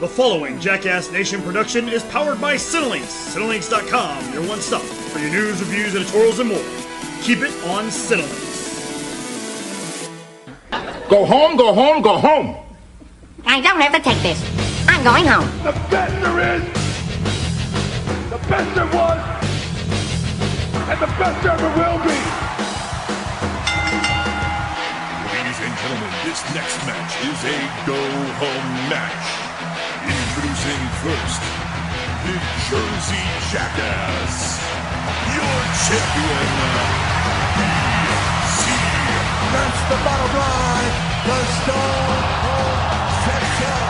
The following Jackass Nation production is powered by Cinelinx. Cinelinx.com, your one stop for your news, reviews, editorials, and more. Keep it on Cinelinx. Go home, go home, go home. I don't have to take this. I'm going home. The best there is, the best there was, and the best there ever will be. Ladies and gentlemen, this next match is a go-home match. Introducing first, the Jersey Jackass, your champion, BC. That's the bottom line. The Stone Cold Section.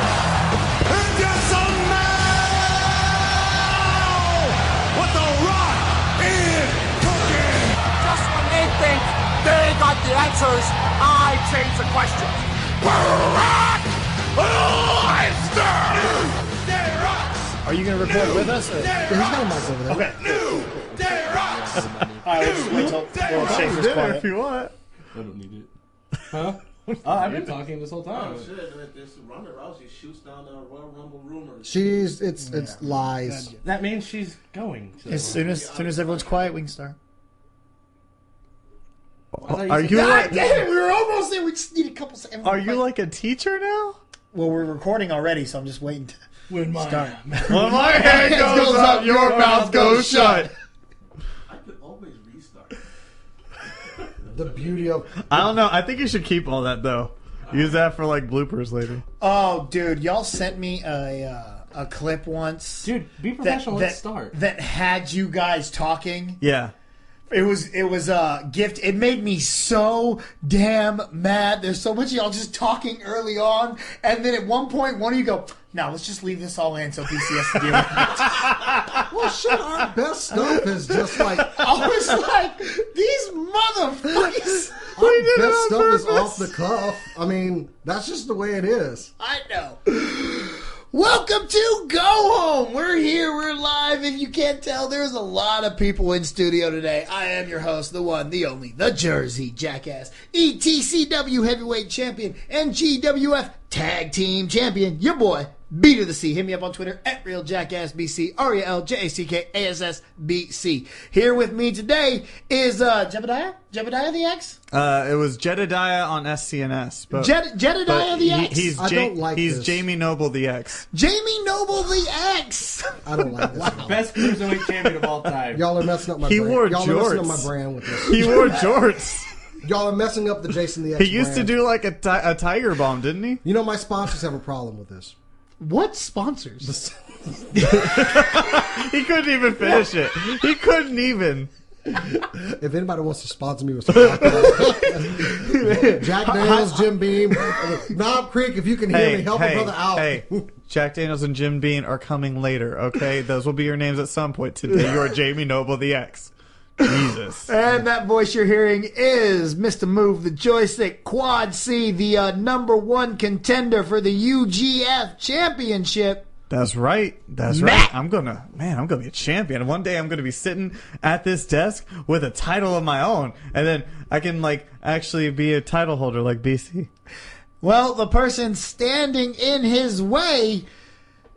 And just a man with the Rock is cooking. Just when they think they got the answers, I change the question. Brock Lesnar! Are you going to record with us? Or? Yeah, he's got a mic over there. Okay. Alright, we'll just wait till Shafer's quiet. If you want. I don't need it. Huh? Oh, I've been talking this whole time. Oh shit! This Ronda Rousey shoots down the Royal Rumble rumors. It's lies. That means she's going. To As soon as everyone's quiet, we can start. Are you like? Damn it, we were almost there. We just need a couple seconds. Are you like a teacher now? Well, we're recording already, so I'm just waiting to when my start. When my hand goes up, your mouth goes shut. I could always restart. The beauty of... I don't know. I think you should keep all that though. Use that for like bloopers later. Oh, dude, y'all sent me a clip once. Dude, be professional. Let's start. That had you guys talking. Yeah. It was a gift. It made me so damn mad. There's so much of y'all just talking early on, and then at one point, one of you go, "No, let's just leave this all in so BC has to deal with it." Well, shit, our best stuff is just like... I was like, these motherfuckers. Our best stuff is off the cuff. I mean, that's just the way it is. I know. Welcome to Go Home. We're here. We're live. If you can't tell, there's a lot of people in studio today. I am your host, the one, the only, the Jersey Jackass, ETCW Heavyweight Champion, and GWF Tag Team Champion, your boy, B to the C. Hit me up on Twitter at RealJackassBC, RealJackassBC. Here with me today is Jebediah? Jebediah the X? It was Jedediah on SCNS. But, Jedediah the X? He's Jamie Noble the X. Jamie Noble the X! I don't like this. Best cruiserweight champion of all time. Y'all are messing up my He brand. wore Y'all jorts. are messing up my brand with this. He wore jorts. Y'all are messing up the Jason the X He used brand. to do like a Tiger Bomb, didn't he? You know, my sponsors have a problem with this. What sponsors? He couldn't even finish it. He couldn't even. If anybody wants to sponsor me with some alcohol, Jack Daniels, Jim Beam, Knob Creek, if you can hear me, help a brother out. Hey, Jack Daniels and Jim Beam are coming later, okay? Those will be your names at some point today. You are Jamie Noble the X. Jesus. And that voice you're hearing is Mr. Move the Joystick, Quad C, the #1 contender for the UGF Championship. That's right. That's right. I'm gonna be a champion. One day I'm gonna be sitting at this desk with a title of my own, and then I can like actually be a title holder like BC. Well, the person standing in his way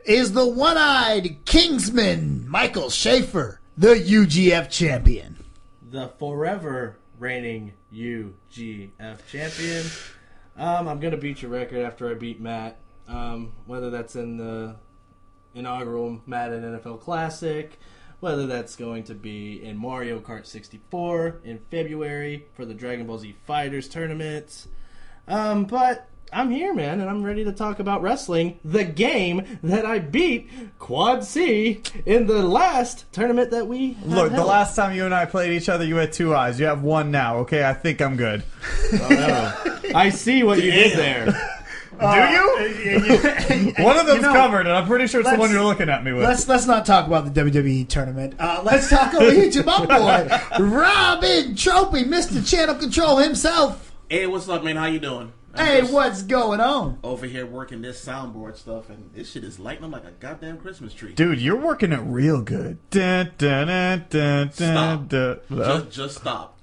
is the one-eyed Kingsman, Michael Shafer, the UGF champion. The forever reigning UGF champion. I'm gonna beat your record after I beat Matt. Whether that's in the inaugural Madden NFL Classic, whether that's going to be in Mario Kart 64 in February for the Dragon Ball Z Fighters tournament. But I'm here, man, and I'm ready to talk about wrestling, the game that I beat Quad C in the last tournament that we Look, held. the last time you and I played each other, you had 2 eyes. You have 1 now, okay? I think I'm good. Oh, no. I see what you did there. Do you? One of them's covered, and I'm pretty sure it's the one you're looking at me with. Let's not talk about the WWE tournament. Let's talk over here to my boy, Robin Trophy, Mr. Channel Control himself. Hey, what's up, man? How you doing? Hey, what's going on? Over here working this soundboard stuff, and this shit is lighting up like a goddamn Christmas tree. Dude, you're working it real good. Dun, dun, dun, dun, Stop. dun, dun. Just stop.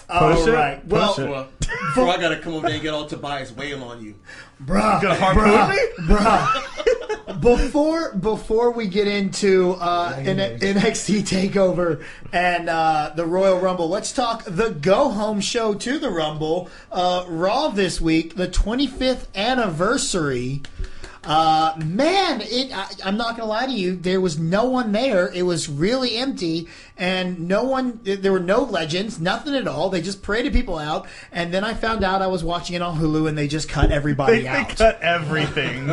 Push it. Right. Push Well, it. Before I gotta come over there and get all Tobias wailing on you. Bruh. You gonna harpoon me? Bruh. Before we get into NXT Takeover and the Royal Rumble, let's talk the go-home show to the Rumble. Raw this week, the 25th anniversary. Man, I'm not gonna lie to you. There was no one there. It was really empty, and there were no legends, nothing at all. They just paraded people out, and then I found out I was watching it on Hulu, and they just cut everybody out. They cut everything.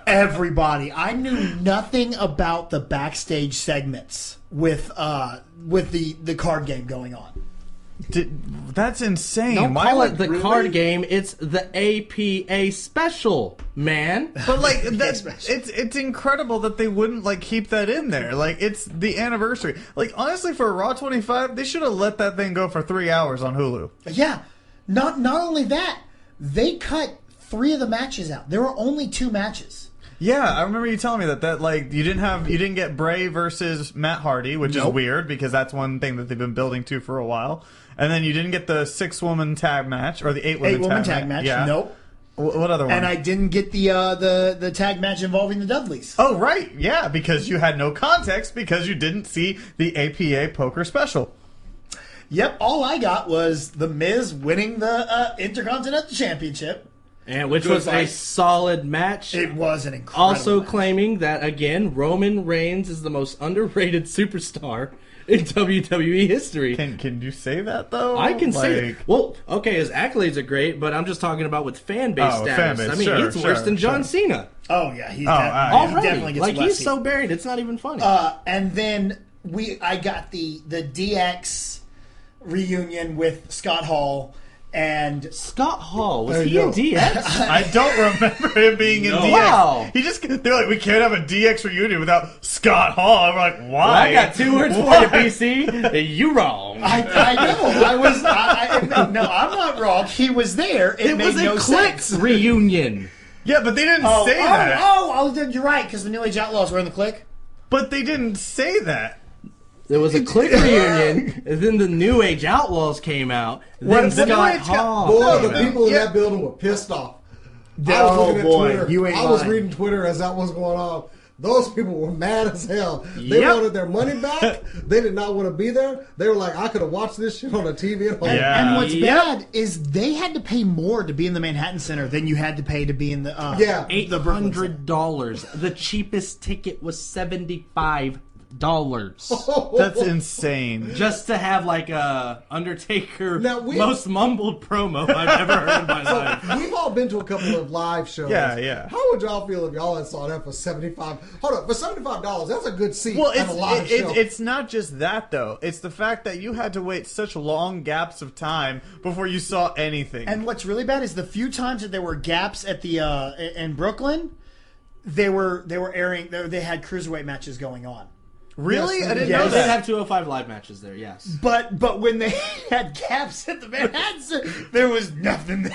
Everybody. I knew nothing about the backstage segments with the card game going on. That's insane. Don't call it the card game. It's the APA special, man. But like it's incredible that they wouldn't like keep that in there. Like it's the anniversary. Like honestly, for Raw 25, they should have let that thing go for 3 hours on Hulu. Yeah. Not only that, they cut 3 of the matches out. There were only 2 matches. Yeah, I remember you telling me that like you didn't get Bray versus Matt Hardy, which is weird because that's one thing that they've been building to for a while. And then you didn't get the 6-woman tag match or the 8-woman tag match. Yeah. Nope. What other one? And I didn't get the tag match involving the Dudleys. Oh right, yeah, because you had no context because you didn't see the APA Poker Special. Yep, all I got was The Miz winning the Intercontinental Championship. And which was a solid match. It was an incredible Also match. claiming that, again, Roman Reigns is the most underrated superstar in WWE history. Can you say that, though? I can say it. Well, okay, his accolades are great, but I'm just talking about with fan base status. Fan base, I mean, he's worse than John Cena. Oh, yeah. He definitely gets like, less he's heat. so buried, it's not even funny. And then I got the DX reunion with Scott Hall. And Scott Hall, was he in DX? I don't remember him being in DX. Wow. They're like, we can't have a DX reunion without Scott Hall. I'm like, why? Well, I got 2 words for you, BC. You wrong. I know. No, I'm not wrong. He was there. It made was a no Click sense. reunion. Yeah, but they didn't say that. You're right, because the New Age Outlaws were in the Click. But they didn't say that. There was a Click reunion, and then the New Age Outlaws came out. Then Scott Hall. Boy, the people in that building were pissed off. I was looking at Twitter. I was reading Twitter as that was going on. Those people were mad as hell. They wanted their money back. They did not want to be there. They were like, I could have watched this shit on the TV at home. And what's bad is they had to pay more to be in the Manhattan Center than you had to pay to be in the $800. The cheapest ticket was $75. That's insane. Just to have like a Undertaker most mumbled promo I've ever heard in my life. We've all been to a couple of live shows. Yeah. How would y'all feel if y'all had saw that for $75? Hold up, for $75, that's a good seat at a live show. It's not just that though. It's the fact that you had to wait such long gaps of time before you saw anything. And what's really bad is the few times that there were gaps at the in Brooklyn, they were airing. They had cruiserweight matches going on. Really? Yes, I didn't know They that. did have 205 live matches there, yes. But when they had gaps at the Manhattan Center, there was nothing there.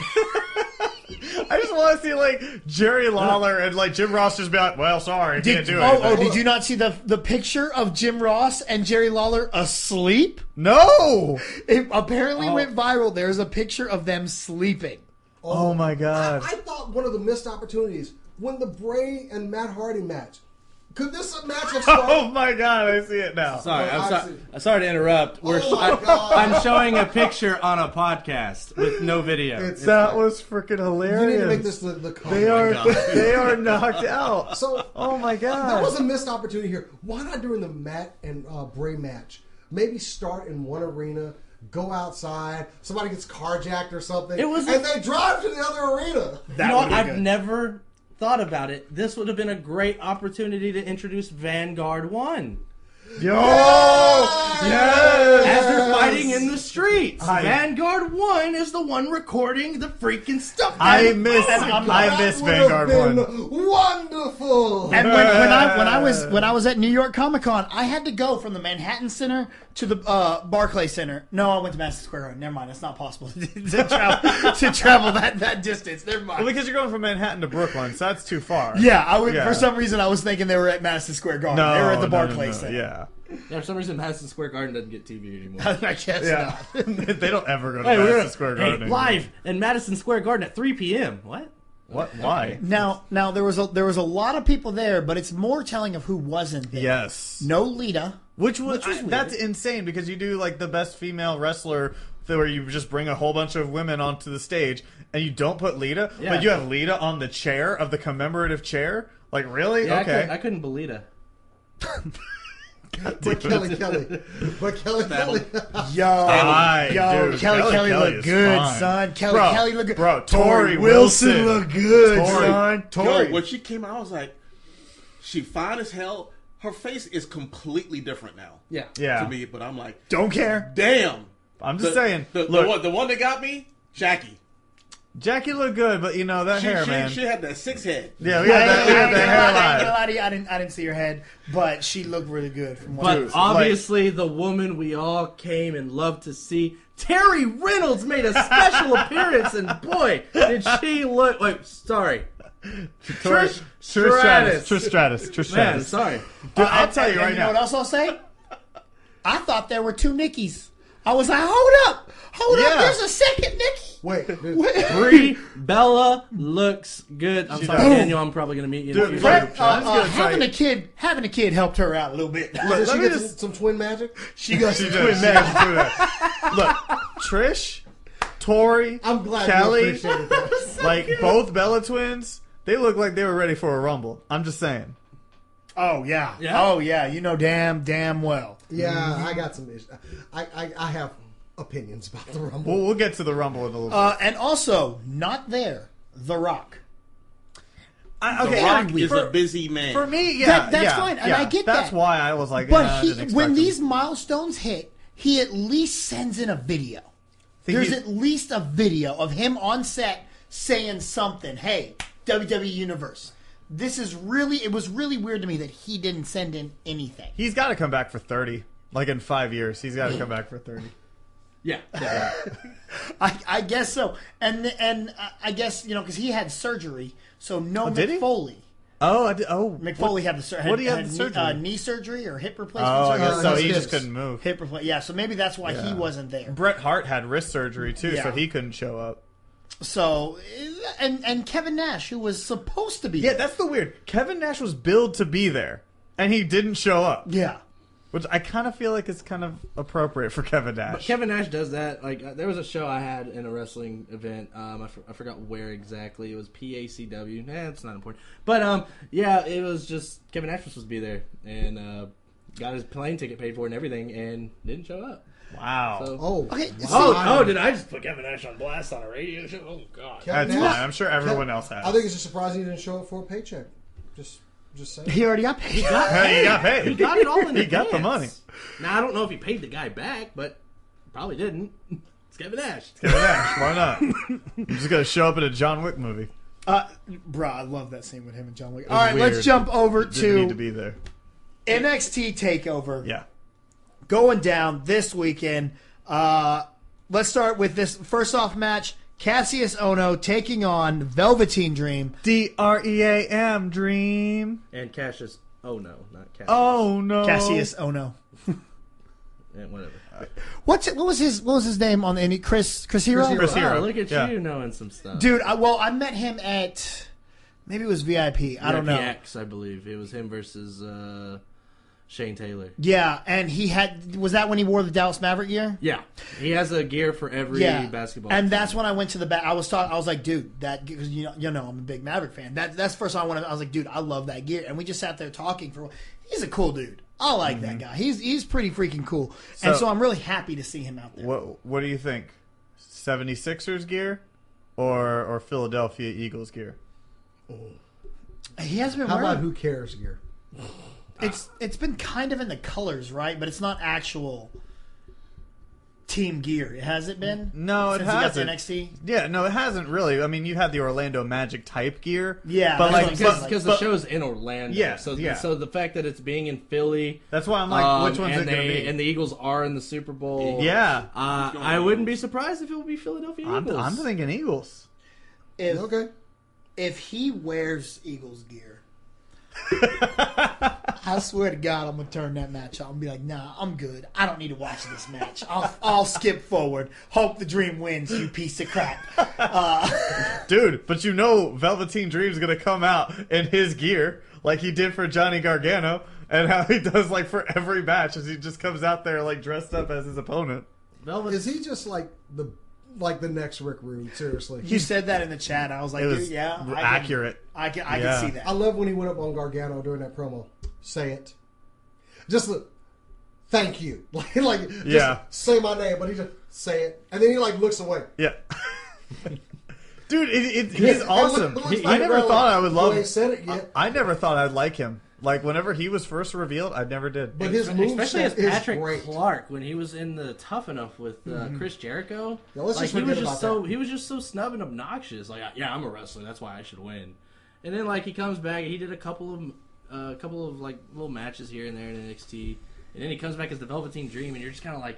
I just want to see like Jerry Lawler and like Jim Ross just be like, "Well, sorry, can't do it." Did you not see the picture of Jim Ross and Jerry Lawler asleep? No. It apparently went viral. There's a picture of them sleeping. Oh my God! I thought one of the missed opportunities when the Bray and Matt Hardy match. Could this match have started? Oh my God! I see it now. Sorry, I'm sorry to interrupt. I'm showing a picture on a podcast with no video. That was freaking hilarious. You need to make this the They are knocked out. So, oh my God! There was a missed opportunity here. Why not during the Matt and Bray match? Maybe start in one arena, go outside, somebody gets carjacked or something, and they drive to the other arena. I've never thought about it. This would have been a great opportunity to introduce Vanguard 1. Yo! Yes! As they're fighting in the streets. Vanguard 1 is the one recording the freaking stuff. I miss Vanguard 1. Wonderful! And when I was at New York Comic Con, I had to go from the Manhattan Center to the Barclays Center. No, I went to Madison Square Garden. Never mind, it's not possible to travel that distance. Never mind. Well, because you're going from Manhattan to Brooklyn, so that's too far. Yeah, for some reason I was thinking they were at Madison Square Garden. They were at the Barclays Center. Yeah. Yeah, for some reason Madison Square Garden doesn't get TV anymore. I guess not. They don't ever go to Madison Square Garden anymore. Live in Madison Square Garden at 3 p.m. What? What? Why? Now there was a lot of people there, but it's more telling of who wasn't there. Yes. No Lita. Which was that's insane because you do like the best female wrestler where you just bring a whole bunch of women onto the stage and you don't put Lita, but you have Lita on the chair of the commemorative chair. Like really? Yeah, okay. I couldn't believe Lita. But Kelly. Kelly looked good, fine. son. Kelly looked good. Bro, Tori Wilson looked good, son. Yo, when she came out, I was like, she fine as hell. Her face is completely different now. Yeah. To me, but I'm like, don't care. Damn. I'm just saying. The one that got me, Jackie. Jackie looked good, but you know that hair, man. She had that 6 head. Yeah, we had that hairline. I didn't see her head, but she looked really good. But obviously, the woman we all came and loved to see, Terry Reynolds, made a special appearance, and boy, did she look! Wait, sorry. Trish Stratus. Man, sorry. Dude, I'll tell you right now. You know what else I'll say? I thought there were 2 Nikkis. I was like, hold up. There's a second Nikki. Wait. Brie Bella looks good. I'm sorry, Daniel. I'm probably gonna meet you. Dude, having a kid helped her out a little bit. Did she get some twin magic? She got some twin magic. Look, Trish, Tori, I'm glad Kelly, you appreciated that. like both Bella twins, they look like they were ready for a Rumble. I'm just saying. Oh yeah. Oh yeah. You know damn well. Yeah, I got some issues. I have opinions about the Rumble. We'll get to the Rumble in a little bit. And also, not there, The Rock. The Rock is a busy man. For me, yeah. That's fine, and I get that. That's why I was like, but when these milestones hit, he at least sends in a video. There's at least a video of him on set saying something. Hey, WWE Universe. It was really weird to me that he didn't send in anything. He's got to come back for 30. Like in 5 years, he's got to come back for 30. Yeah. I guess so. And I guess, because he had surgery, so no did Mick Foley. Mick Foley had the surgery. What do you have the surgery? Knee surgery or hip replacement surgery? I guess so he just couldn't move. Hip replacement. Yeah, so maybe that's why he wasn't there. Bret Hart had wrist surgery too, so he couldn't show up. So, and Kevin Nash, who was supposed to be there. Yeah, that's the weird. Kevin Nash was billed to be there, and he didn't show up. Yeah. Which I kind of feel like is kind of appropriate for Kevin Nash. But Kevin Nash does that. Like, there was a show I had in a wrestling event. I forgot where exactly. It was PACW. It's not important. But, yeah, it was just Kevin Nash was supposed to be there. And got his plane ticket paid for and everything, and didn't show up. Wow. So, okay. Did I just put Kevin Nash on blast on a radio show? Oh, God. That's fine. I'm sure everyone else has. I think it's just surprising he didn't show up for a paycheck. Just saying. He already got paid. He got paid. He got it all in He got the money. Now, I don't know if he paid the guy back, but probably didn't. It's Kevin Nash. Kevin Nash. Why not? I'm just going to show up in a John Wick movie. Bro, I love that scene with him and John Wick. All right, let's jump over Didn't need to be there. NXT Takeover. Yeah. Going down this weekend. Let's start with this first off match. Cassius Ohno taking on Velveteen Dream. DREAM Dream. And Cassius. Oh no, not Cassius. Oh no. Cassius Ohno. And whatever. What was his name on the Chris Hero? Chris Hero. Oh, look at you knowing some stuff. Dude, I met him at maybe it was VIP. I don't know. X, I believe. It was him versus Shane Taylor. Yeah, and was that when he wore the Dallas Maverick gear? Yeah, he has a gear for every basketball. And team. that's when I went to the back. I was like, dude, that because you know I'm a big Maverick fan. That's the first time I was like, dude, I love that gear. And we just sat there talking for. He's a cool dude. I like that guy. He's pretty freaking cool. And so I'm really happy to see him out there. What do you think? 76ers gear or Philadelphia Eagles gear? He hasn't been How wearing. about who cares gear? It's been kind of in the colors, right? But it's not actual team gear. Has it been? No, it hasn't. Since he got to NXT? Yeah, no, it hasn't really. I mean, you had the Orlando Magic type gear. Yeah, but because the show's in Orlando. Yeah, so the fact that it's being in Philly. That's why I'm like, which one's and it going to be? And the Eagles are in the Super Bowl. Yeah. I wouldn't be surprised if it would be Philadelphia Eagles. I'm thinking Eagles. If he wears Eagles gear, I swear to God, I'm going to turn that match on and be like, nah, I'm good. I don't need to watch this match. I'll skip forward. Hope the Dream wins, you piece of crap. Dude, but you know Velveteen Dream's going to come out in his gear like he did for Johnny Gargano and how he does like for every match as he just comes out there like dressed up as his opponent. Is he just like the next Rick Rude? Seriously, you said that in the chat. I was like, yeah, accurate. I can see that. I love when he went up on Gargano during that promo. Say it. Just thank you. Just say my name, but he just say it, and then he like looks away. Yeah. Dude, he's awesome. I never thought I would love him. Said it yet. I never thought I'd like him. Like, whenever he was first revealed, I never did. But his move especially as Patrick great. Clark, when he was in the Tough Enough with Chris Jericho, yeah, let's like, just forget about that. He was just so snub and obnoxious. Like, yeah, I'm a wrestler, that's why I should win. And then, like, he comes back, he did a couple of like little matches here and there in NXT, and then he comes back as the Velveteen Dream, and you're just kind of like,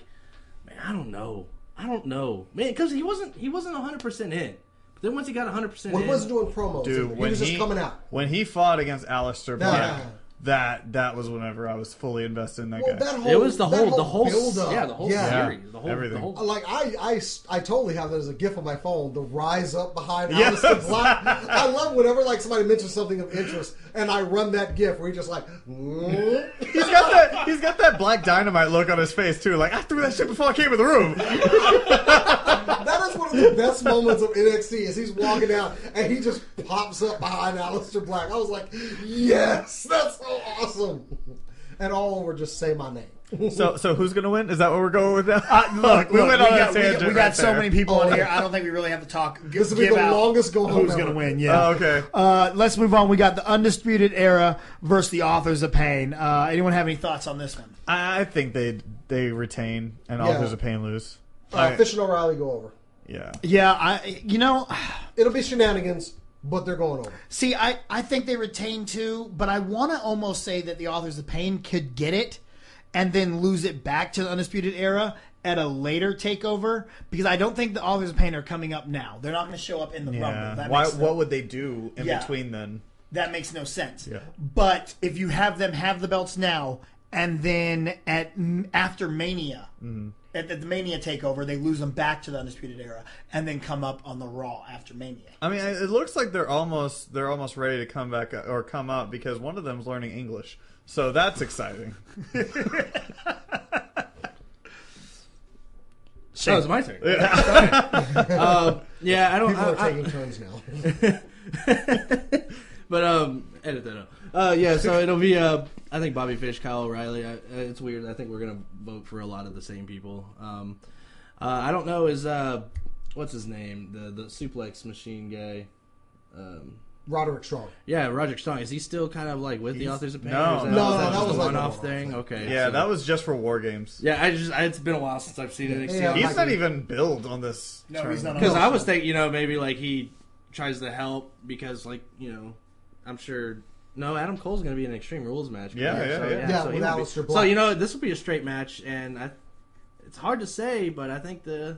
man, I don't know, man, because he wasn't 100% in. But then once he got 100% in, he wasn't doing promos. Dude, he was just coming out. When he fought against Aleister Black, that was whenever I was fully invested in that guy. It was the whole build-up. Yeah, the whole series, everything. Like I totally have that as a GIF on my phone. The rise up behind Aleister Black. I love whenever like somebody mentions something of interest, and I run that GIF where he's just like. He's got that Black Dynamite look on his face too. Like, I threw that shit before I came in the room. That is one of the best moments of NXT. Is he's walking out and he just pops up behind Aleister Black. I was like, yes, that's so awesome. And all over just say my name. So who's gonna win? Is that what we're going with now? Look, we went on a tangent. We got so many people on here. I don't think we really have to talk. This will be the longest go home. Who's gonna win? Yeah. Oh, okay. Let's move on. We got the Undisputed Era versus the Authors of Pain. Anyone have any thoughts on this one? I think they retain and Authors of Pain lose. Fish and O'Reilly go over. Yeah. Yeah. It'll be shenanigans. But they're going over. See, I think they retain too, but I want to almost say that the Authors of Pain could get it and then lose it back to the Undisputed Era at a later takeover, because I don't think the Authors of Pain are coming up now. They're not going to show up in the Rumble. What would they do in between then? That makes no sense. Yeah. But if you have them have the belts now, and then after Mania, at the Mania takeover, they lose them back to the Undisputed Era, and then come up on the Raw after Mania. I mean, it looks like they're almost ready to come back or come up, because one of them's learning English, so that's exciting. Oh, it's my turn. Yeah, I don't. People are taking turns now. But edit that out. So it'll be I think Bobby Fish, Kyle O'Reilly. It's weird. I think we're gonna vote for a lot of the same people. I don't know. Is what's his name? The suplex machine guy. Roderick Strong. Yeah, Roderick Strong. Is he still kind of like with the Authors of Pain? No, that was a like one-off thing. Okay. Yeah, that was just for War Games. Yeah, it's been a while since I've seen it. Yeah, he's not even billed on this. No, he's not. Because I was thinking, maybe like he tries to help because, like, I'm sure. No, Adam Cole's going to be in an Extreme Rules match. Yeah, so with Aleister Black. So this will be a straight match, and it's hard to say, but I think you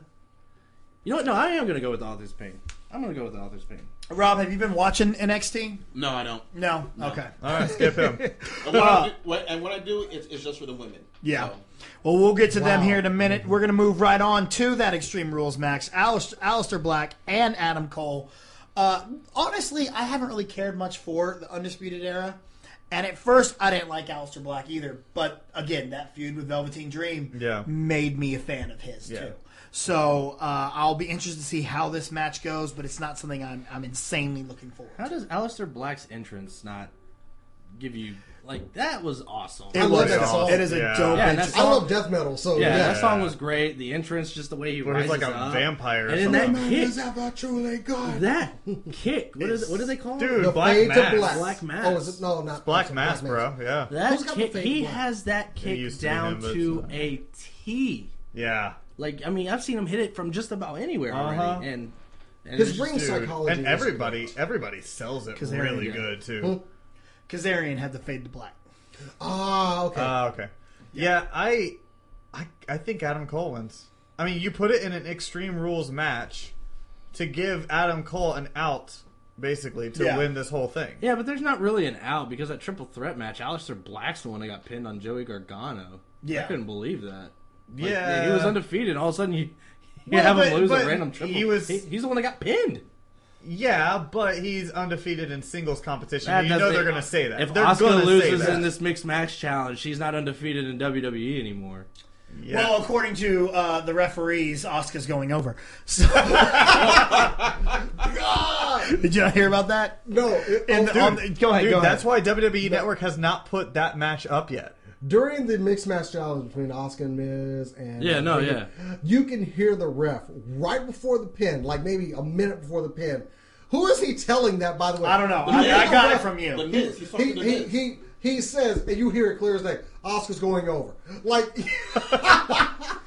know what? No, I am going to go with the Authors of Pain. I'm going to go with the Authors of Pain. Rob, have you been watching NXT? No, I don't. No? Okay. All right, skip him. And when I do, it's just for the women. Yeah. So. Well, we'll get to them here in a minute. We're going to move right on to that Extreme Rules match. Aleister Black and Adam Cole. Honestly, I haven't really cared much for the Undisputed Era. And at first, I didn't like Aleister Black either. But again, that feud with Velveteen Dream made me a fan of his too. So I'll be interested to see how this match goes, but it's not something I'm insanely looking forward to. How does Aleister Black's entrance not give you... Like, that was awesome. It was that song. It is a dope entrance. I love death metal, so that song was great. The entrance, just the way he rises like a up. vampire. And then that kick. That kick. What do they call it? Dude, Black Mass. Black Mass. Oh, is it? No, not Black Mass, bro. Yeah. That kick, he has that kick down to a T. Yeah. Like, I mean, I've seen him hit it from just about anywhere already. And his ring psychology. And everybody sells it really good, too. Kazarian had the fade to black. Okay. Yeah, I think Adam Cole wins. I mean, you put it in an Extreme Rules match to give Adam Cole an out basically, to win this whole thing. Yeah, but there's not really an out because that triple threat match, Aleister Black's the one that got pinned on Joey Gargano. I couldn't believe that. Like, he was undefeated. All of a sudden, you have him lose a random triple. He's the one that got pinned. Yeah, but he's undefeated in singles competition. You know they're going to say that. If Asuka loses in this mixed match challenge, she's not undefeated in WWE anymore. Yeah. Well, according to the referees, Asuka's going over. So did you not hear about that? No. Go ahead. That's why WWE Network has not put that match up yet. During the mixed match challenge between Asuka and Miz and you can hear the ref right before the pin, like maybe a minute before the pin. Who is he telling that, by the way? I don't know. I got it from you. The Miz. He's talking to the Miz. He says, and you hear it clear as day, Asuka's going over. Like, and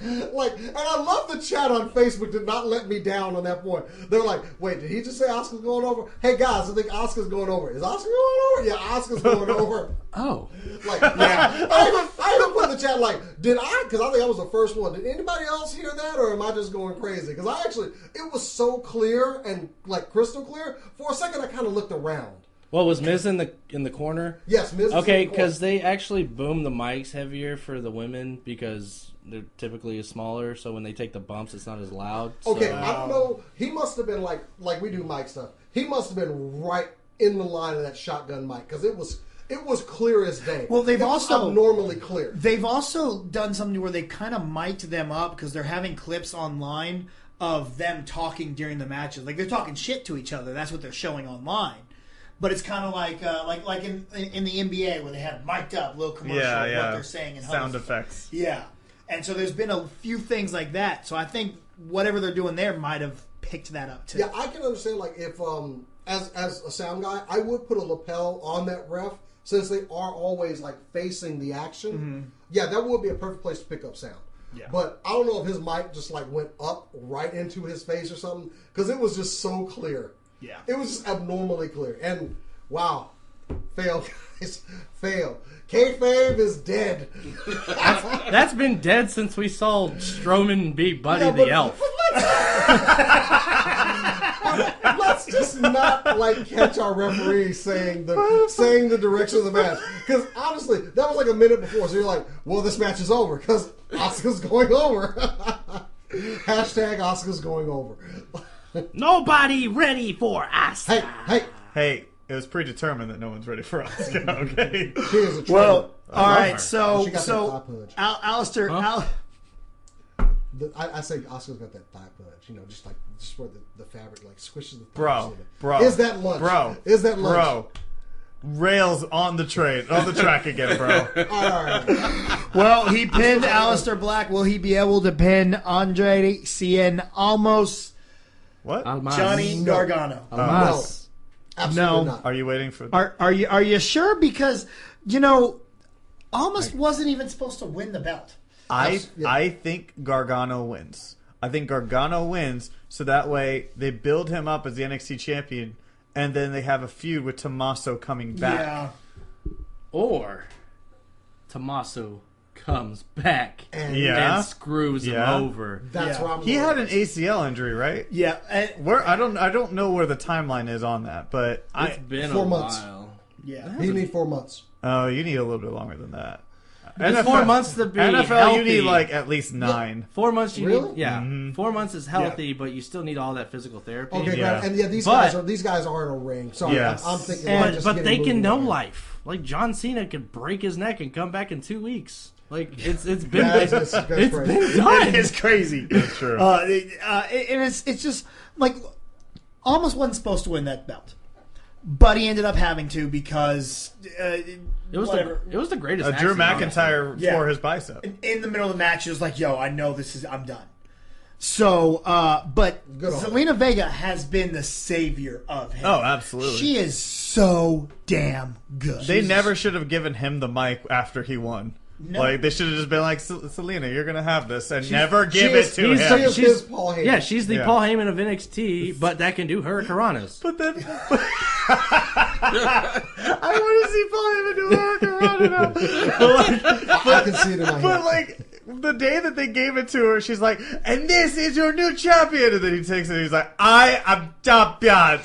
I love the chat on Facebook did not let me down on that point. They're like, wait, did he just say Asuka's going over? Hey, guys, I think Asuka's going over. Is Asuka going over? Yeah, Asuka's going over. Oh. Like, yeah. I even put in the chat, like, did I? Because I think I was the first one. Did anybody else hear that, or am I just going crazy? Because it was so clear and, like, crystal clear. For a second, I kind of looked around. Well, was Miz in the corner? Yes, Miz was in the corner. Okay, because they actually boom the mics heavier for the women because they're typically smaller, so when they take the bumps, it's not as loud. Okay, I don't know. He must have been like we do mic stuff. He must have been right in the line of that shotgun mic because it was clear as day. Well, they've also abnormally clear. They've also done something where they kind of mic'd them up because they're having clips online of them talking during the matches. Like they're talking shit to each other. That's what they're showing online. But it's kind of like in the NBA where they have mic'd up little commercial of what they're saying and sound effects. Yeah, and so there's been a few things like that. So I think whatever they're doing there might have picked that up too. Yeah, I can understand. Like if as a sound guy, I would put a lapel on that ref since they are always like facing the action. Mm-hmm. Yeah, that would be a perfect place to pick up sound. Yeah. But I don't know if his mic just like went up right into his face or something because it was just so clear. Yeah. It was just abnormally clear. And, wow. Fail, guys. Fail. Kayfabe is dead. That's been dead since we saw Strowman beat Buddy the Elf. Let's just not, like, catch our referee saying the direction of the match. Because, honestly, that was like a minute before. So you're like, well, this match is over because Asuka's going over. Hashtag Asuka's going over. Nobody ready for us. Hey, it was predetermined that no one's ready for Asuka, okay? She is a traitor. Well, all right, so Aleister, I say Asuka's got that thigh pudge, just where the fabric like squishes the thighs. Bro. Is that lunch? Is that lunch? Bro. Rails on the track again, bro. All right. Well, he pinned Aleister Black. Will he be able to pin Andre Cien almost? What? Johnny Gargano. No. Absolutely not. Are you waiting for Are you sure? Because, Almost wasn't even supposed to win the belt. I think Gargano wins. I think Gargano wins, so that way they build him up as the NXT champion, and then they have a feud with Tommaso coming back. Yeah. Or Tommaso comes back and screws him over. That's where I'm He had an ACL injury, right? Yeah. I don't know where the timeline is on that, but it's been 4 a months. while. Yeah. You need 4 months. Oh, you need a little bit longer than that. NFL, 4 months to be NFL, healthy. you need like at least 9. 4 months you Really? need. Yeah, 4 months is healthy, but you still need all that physical therapy. Okay, Yeah. and these guys are in a ring. Sorry, Yes. I'm thinking. But they can know life. Like John Cena could break his neck and come back in 2 weeks. Like it's been That's it's crazy. been done. It is crazy. That's true. And it's just like almost wasn't supposed to win that belt, but he ended up having to because it was the greatest. Drew accident, McIntyre tore his bicep in the middle of the match. It was like, "Yo, I know I'm done." So, but Zelina Vega has been the savior of him. Oh, absolutely. She is so damn good. They never should have given him the mic after he won. No. Like they should have just been like, Selena, you're gonna have this, and never give it to him. She's Paul Heyman. Yeah, she's the Paul Heyman of NXT, but that can do hurricanranas. But then, I want to see Paul Heyman do hurricanrana. I can see it in my head. But like the day that they gave it to her, she's like, "And this is your new champion," and then he takes it, and he's like, "I am champion."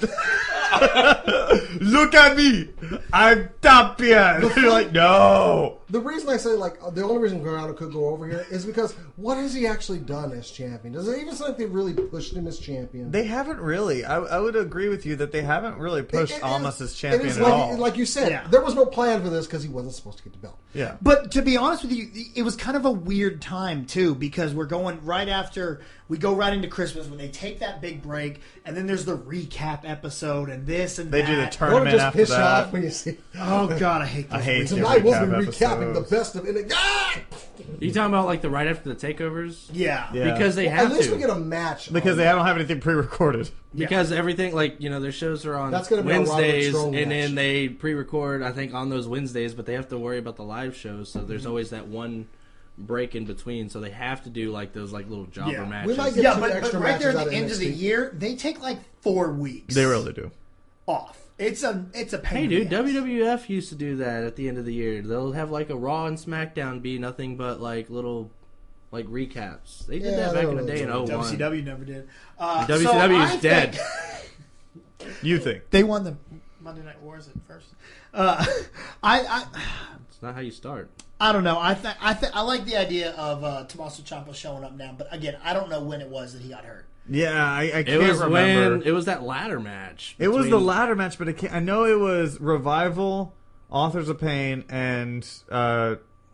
Look at me. I'm champion. You're like, no. The reason I say, like, the only reason Gargano could go over here is because what has he actually done as champion? Does it even seem like they really pushed him as champion? They haven't really. I would agree with you that they haven't really pushed Almas as champion at like, all. Like you said, there was no plan for this because he wasn't supposed to get the belt. Yeah. But to be honest with you, it was kind of a weird time, too, because we're going right after, we go right into Christmas when they take that big break, and then there's the recap episode, and this and they that. do the tournament just after piss that. off when you see. Oh, God, I hate those. I hate Tonight we'll be recap recapping the best of it. You talking about like the right after the takeovers? Yeah. Because they have At least to. we get a match. Because they don't have anything pre-recorded. Because everything, like, you know, their shows are on That's gonna be a Roderick Wednesdays, Strong and match. then they pre-record, I think, on those Wednesdays, but they have to worry about the live shows, so there's always that one break in between, so they have to do, like, those, like, little jobber matches. We might get two but extra right there at matches the out end of the NXT. year, they take like 4 weeks. They really do. Off. It's a Hey, pain. dude, in the ass. WWF used to do that at the end of the year. They'll have, like, a Raw and SmackDown be nothing but, like, little, like, recaps. They did that back in the day in 01. WCW never did. WCW is dead. You think? They won the Monday Night Wars at first. It's not how you start. I don't know. I like the idea of Tommaso Ciampa showing up now, but again, I don't know when it was that he got hurt. Yeah, I can't It was remember. when it was that ladder match. It was the ladder match, but I know it was Revival, Authors of Pain, and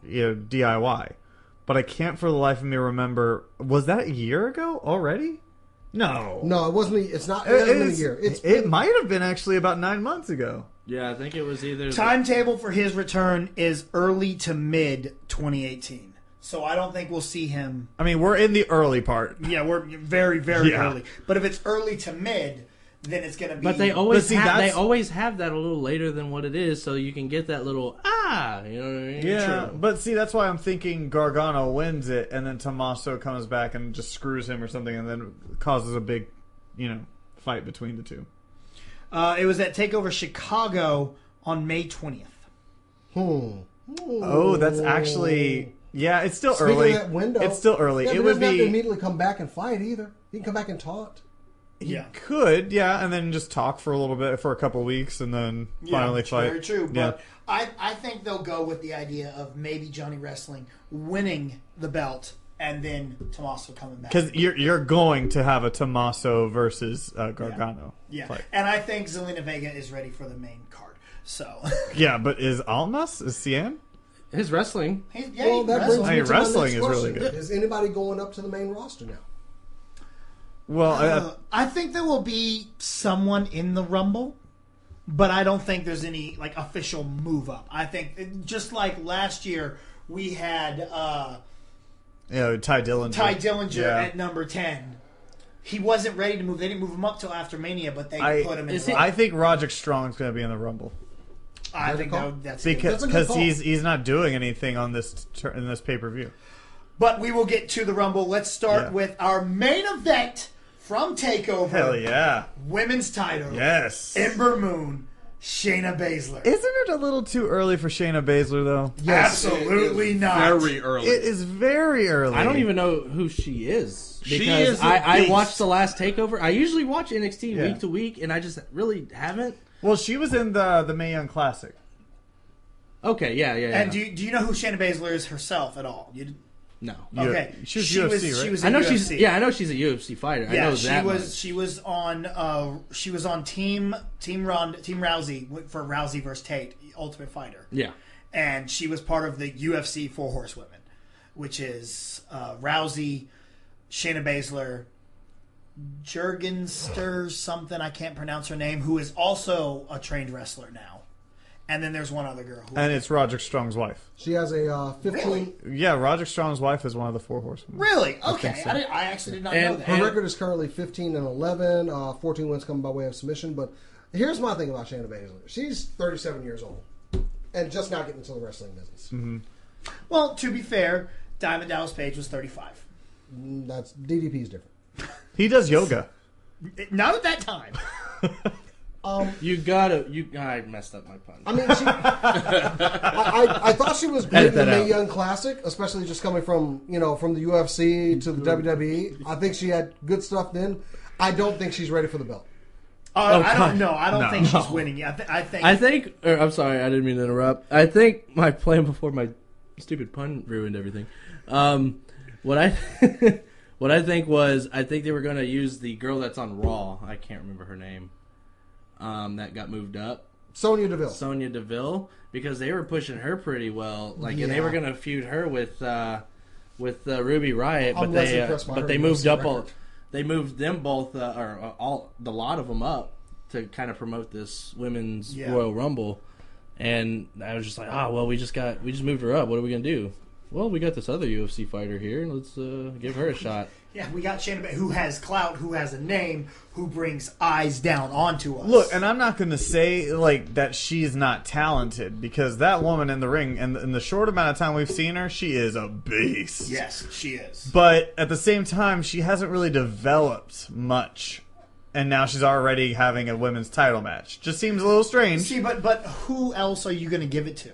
DIY. But I can't for the life of me remember. Was that a year ago already? No. No, it wasn't. It's not. It hasn't been a year. It might have been actually about 9 months ago. Yeah, I think it was either Timetable for his return is early to mid 2018. So I don't think we'll see him. I mean, we're in the early part. Yeah, we're very, very early. But if it's early to mid, then it's going to be. But they always have that a little later than what it is, so you can get that little you know what I mean? Yeah, but see, that's why I'm thinking Gargano wins it, and then Tommaso comes back and just screws him or something, and then causes a big, fight between the two. It was at TakeOver Chicago on May 20th. Oh, that's actually. Yeah, it's still Speaking early. of that window, It's still early. Yeah, It but would he doesn't have to be. immediately come back and fight either. He can come back and taunt. He could, yeah, and then just talk for a little bit for a couple of weeks, and then finally fight. Very true. Yeah. But I think they'll go with the idea of maybe Johnny Wrestling winning the belt and then Tommaso coming back. Because you're going to have a Tommaso versus Gargano fight. And I think Zelina Vega is ready for the main card. So Yeah, but is Almas? Is CN? His wrestling. Well, that brings me to my wrestling next is really question. good. Is anybody going up to the main roster now? Well, I think there will be someone in the Rumble, but I don't think there's any like official move up. I think just like last year we had Ty Dillinger. Ty Dillinger Yeah. at number 10. He wasn't ready to move. They didn't move him up till after Mania, but they put him in. I think Roderick Strong's going to be in the Rumble. I think that's because call. he's not doing anything on this in this pay-per-view. But we will get to the Rumble. Let's start with our main event from TakeOver. Hell yeah. Women's title. Yes. Ember Moon, Shayna Baszler. Isn't it a little too early for Shayna Baszler, though? Yes, absolutely not. Very early. It is very early. I don't even know who she is. She Because is a I beast. watched the last TakeOver. I usually watch NXT Yeah. week to week, and I just really haven't. Well, she was in the Mae Young Classic. Okay, yeah. And do you know who Shayna Baszler is herself at all? No. Okay. She was UFC, right? She was I in know UFC. I know she's a UFC fighter. Yeah, I know that much. she was on Team Rousey for Rousey versus Tate Ultimate Fighter. Yeah. And she was part of the UFC 4 Horsewomen, which is Rousey, Shayna Baszler, Jurgenster something, I can't pronounce her name, who is also a trained wrestler now. And then there's one other girl. And it's Roderick Strong's wife. She has a 15. Really? Yeah, Roderick Strong's wife is one of the 4 horsemen. Really? I Okay. think so. I actually did not know that. Her record is currently 15-11, 14 wins coming by way of submission. But here's my thing about Shayna Baszler. She's 37 years old and just now getting into the wrestling business. Mm-hmm. Well, to be fair, Diamond Dallas Page was 35. That's DDP's different. He does yoga. Not at that time. I messed up my pun. I mean, I thought she was great in the Mae Young Classic, especially just coming from the UFC to the WWE. I think she had good stuff then. I don't think she's ready for the belt. I don't know. I don't think she's winning. I think. I'm sorry, I didn't mean to interrupt. I think my plan before my stupid pun ruined everything. What I think was, I think they were going to use the girl that's on Raw. I can't remember her name. That got moved up. Sonya Deville, because they were pushing her pretty well. Like, and they were going to feud her with Ruby Riott, but they moved up. They moved them both, the lot of them up to kind of promote this women's Royal Rumble, and I was just like, we just moved her up. What are we gonna do? Well, we got this other UFC fighter here, and let's give her a shot. Yeah, we got Shayna, who has clout, who has a name, who brings eyes down onto us. Look, and I'm not going to say that she's not talented, because that woman in the ring, and in the short amount of time we've seen her, she is a beast. Yes, she is. But at the same time, she hasn't really developed much, and now she's already having a women's title match. Just seems a little strange. See, but who else are you going to give it to?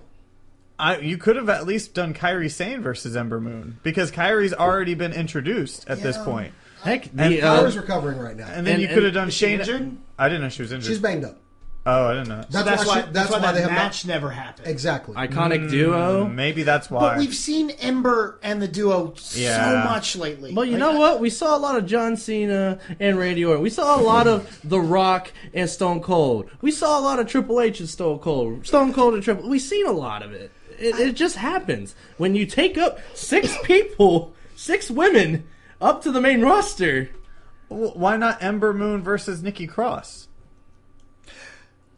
You could have at least done Kairi Sane versus Ember Moon, because Kairi's already been introduced at this point. Heck, Kairi's recovering right now. And then you could have done Shayna. I didn't know she was injured. She's banged up. Oh, I didn't know. That's why that match never happened. Exactly. Iconic duo. Maybe that's why. But we've seen Ember and the duo so much lately. Well, you know what? We saw a lot of John Cena and Randy Orton. We saw a lot of The Rock and Stone Cold. We saw a lot of Triple H and Stone Cold. Stone Cold and Triple. We've seen a lot of it. It just happens when you take up 6 people, 6 women, up to the main roster. Why not Ember Moon versus Nikki Cross?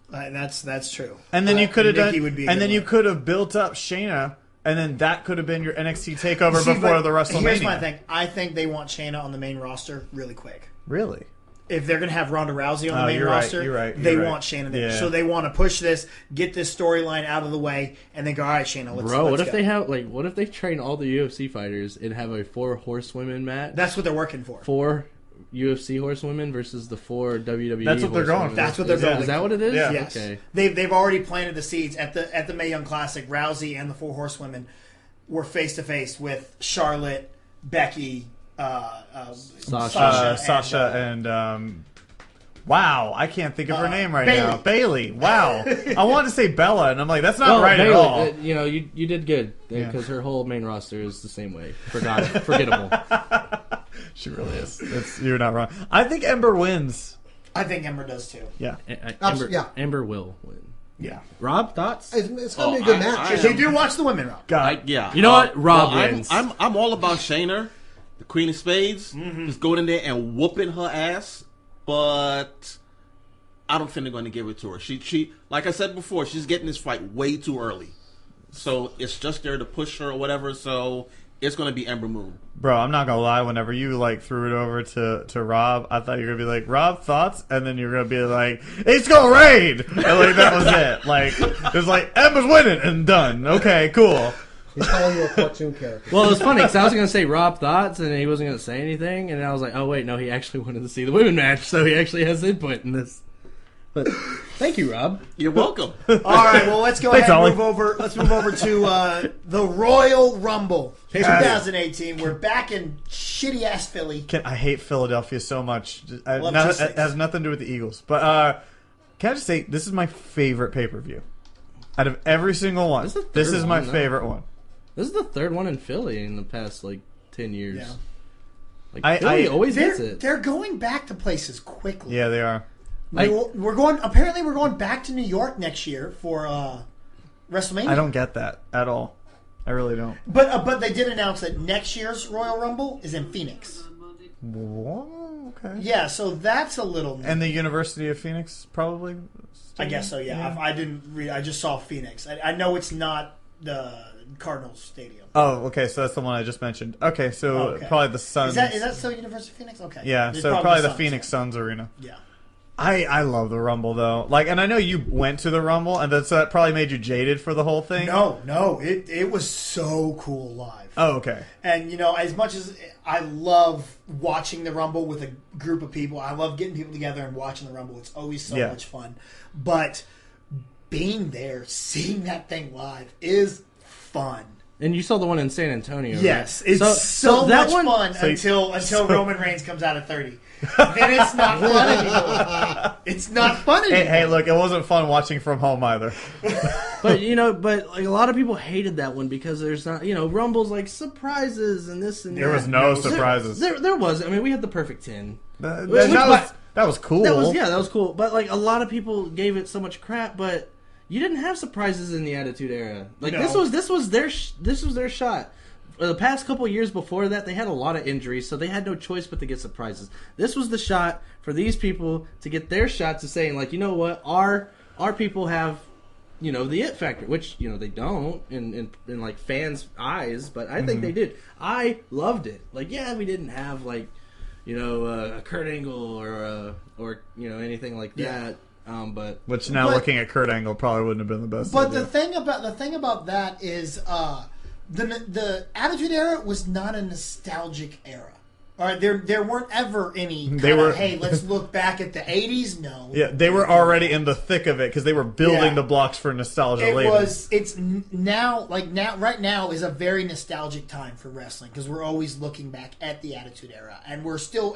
That's true. And then you could have done. And then you could have built up Shayna, and then that could have been your NXT takeover before the WrestleMania. Here's my thing. I think they want Shayna on the main roster really quick. Really? If they're going to have Ronda Rousey on the main roster, they want Shayna there. Yeah. So they want to push this, get this storyline out of the way, and then go, all right, Shayna, let's go. What if they train all the UFC fighters and have a 4 horsewomen match? That's what they're working for. 4 UFC horsewomen versus the 4 WWE. That's what they're going for. That's what they're going for. Is that what it is? Yeah. Yes. Okay. They've already planted the seeds at the Mae Young Classic. Rousey and the 4 horsewomen were face to face with Charlotte, Becky, Sasha, and wow, I can't think of her name right now. Bailey. Wow, I wanted to say Bella, and I'm like, that's not right Bailey, at all. You did good because her whole main roster is the same way. Forgettable. She really is. You're not wrong. I think Ember wins. I think Ember does too. Yeah. Ember will win. Yeah. Rob, thoughts? It's going to be a good match. You do watch the women, Rob. Yeah. You know what? Rob wins. I'm all about Shayna, the Queen of Spades, just going in there and whooping her ass. But I don't think they're going to give it to her. She, like I said before, she's getting this fight way too early. So it's just there to push her or whatever. So it's going to be Ember Moon. Bro, I'm not going to lie. Whenever you threw it over to Rob, I thought you were going to be like, Rob, thoughts? And then you were going to be like, it's going to rain! And that was it. It was like, Ember's winning and done. Okay, cool. He's calling you a cartoon character. Well, it was funny because I was going to say Rob thoughts, and he wasn't going to say anything, and I was like, oh wait, no, he actually wanted to see the women match, so he actually has input in this. But thank you, Rob. You're welcome. All right, well, let's go ahead and move over. Let's move over to the Royal Rumble 2018. We're back in shitty ass Philly. I hate Philadelphia so much. It has nothing to do with the Eagles, but can I just say this is my favorite pay-per-view out of every single one. This is my favorite one. This is the 3rd one in Philly in the past 10 years. Yeah. Philly always gets it. They're going back to places quickly. Yeah, they are. We're going back to New York next year for WrestleMania. I don't get that at all. I really don't. But they did announce that next year's Royal Rumble is in Phoenix. Whoa, okay. Yeah, so that's a little new. And the University of Phoenix, probably? I guess so, yeah. I didn't read. I just saw Phoenix. I know it's not the Cardinals Stadium. Oh, okay, so that's the one I just mentioned. Okay, so probably the Suns. Is that still University of Phoenix? Okay. Yeah, so probably the Phoenix Suns arena. Yeah. I love the Rumble, though. And I know you went to the Rumble, and so that probably made you jaded for the whole thing. No, it was so cool live. Oh, okay. And, as much as I love watching the Rumble with a group of people, I love getting people together and watching the Rumble. It's always so much fun. But being there, seeing that thing live is fun. And you saw the one in San Antonio. Yes, right? it's so much fun until Roman Reigns comes out at 30. Then it's not fun anymore. It's not fun anymore. Hey, look, it wasn't fun watching from home either. But like a lot of people hated that one because there's not, Rumble's like surprises and this and there that. was no surprises. There was. I mean, we had the perfect 10. That was cool. That was cool. But like a lot of people gave it so much crap, but you didn't have surprises in the Attitude Era. Like this was their shot. For the past couple years before that, they had a lot of injuries, so they had no choice but to get surprises. This was the shot for these people to get their shots of saying, like, you know what, our people have, the it factor, which they don't in like fans' eyes, but I think they did. I loved it. Like, yeah, we didn't have like, a Kurt Angle or anything like that. But looking at Kurt Angle probably wouldn't have been the best. But idea. the thing about that is the Attitude Era was not a nostalgic era. All right, there weren't ever any. Hey, let's look back at the '80s. No. Yeah, they were already in the thick of it because they were building the blocks for nostalgia. Right now is a very nostalgic time for wrestling because we're always looking back at the Attitude Era, and we're still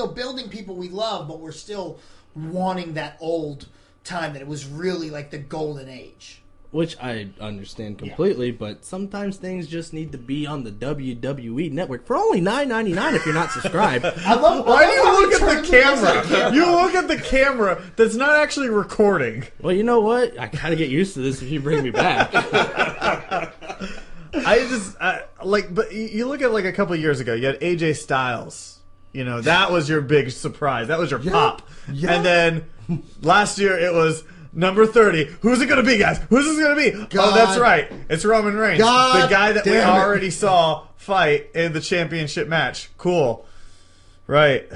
building people we love, but we're still wanting that old time that it was really like the golden age. Which I understand completely, but sometimes things just need to be on the WWE Network for only $9.99 if you're not subscribed. Why do you look at the camera? You look at the camera that's not actually recording. Well, you know what? I gotta get used to this if you bring me back. But you look at like a couple of years ago, you had AJ Styles. That was your big surprise. That was your pop. Yeah. And then last year it was number 30. Who's it going to be, guys? Who's this going to be? Oh, that's right. It's Roman Reigns. The guy that we already saw fight in the championship match. Cool. Right.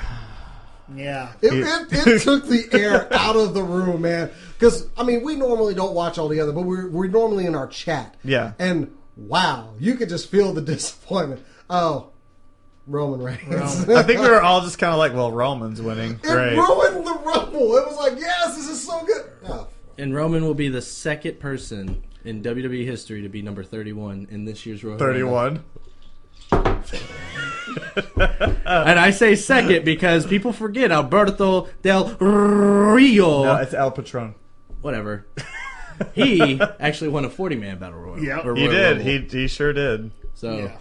Yeah. It took the air out of the room, man. Because, we normally don't watch all together, but we're normally in our chat. Yeah. And, wow, you could just feel the disappointment. Oh, Roman Reigns. I think we were all just kind of like, well, Roman's winning. Great. It ruined the Rumble. It was like, yes, this is so good. Oh. And Roman will be the second person in WWE history to be number 31 in this year's Royal 31. And I say second because people forget Alberto Del Rio. No, it's El Patron. Whatever. He actually won a 40-man battle royal. Yeah, he did. He sure did. So. Yeah.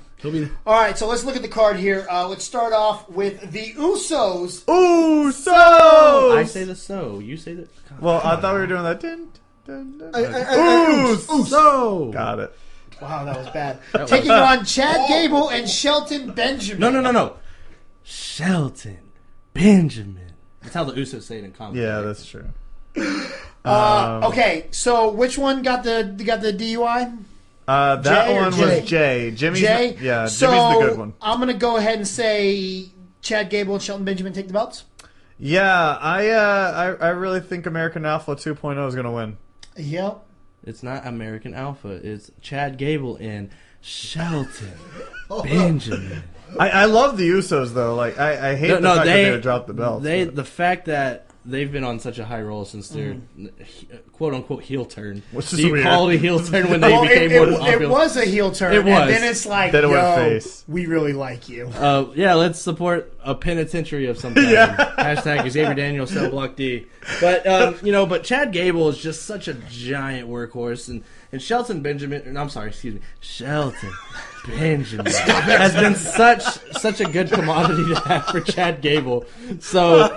All right, so let's look at the card here. Let's start off with the Usos. Usos! I say the so. You say the... Well, I thought we were doing that. Uso! Got it. Wow, that was bad. Taking on Chad Gable and Shelton Benjamin. No. Shelton Benjamin. That's how the Usos say it in comics. Yeah, that's true. Okay, so which one got the DUI? That one was Jay. Jimmy's Jay? Jimmy's the good one. I'm going to go ahead and say Chad Gable and Shelton Benjamin take the belts. Yeah, I really think American Alpha 2.0 is going to win. Yep. It's not American Alpha. It's Chad Gable and Shelton Benjamin. I love the Usos, though. Like I hate the fact that they dropped the belts. The fact that they've been on such a high roll since their quote-unquote heel turn. Which Do you call it a heel turn when they became more popular? It was a heel turn. It was. And then it's like, then it went face. We really like you. Yeah, let's support a penitentiary of some kind. Hashtag Xavier Daniels, cell block D. But, but Chad Gable is just such a giant workhorse. And Shelton Benjamin, Shelton Benjamin has been such a good commodity to have for Chad Gable. So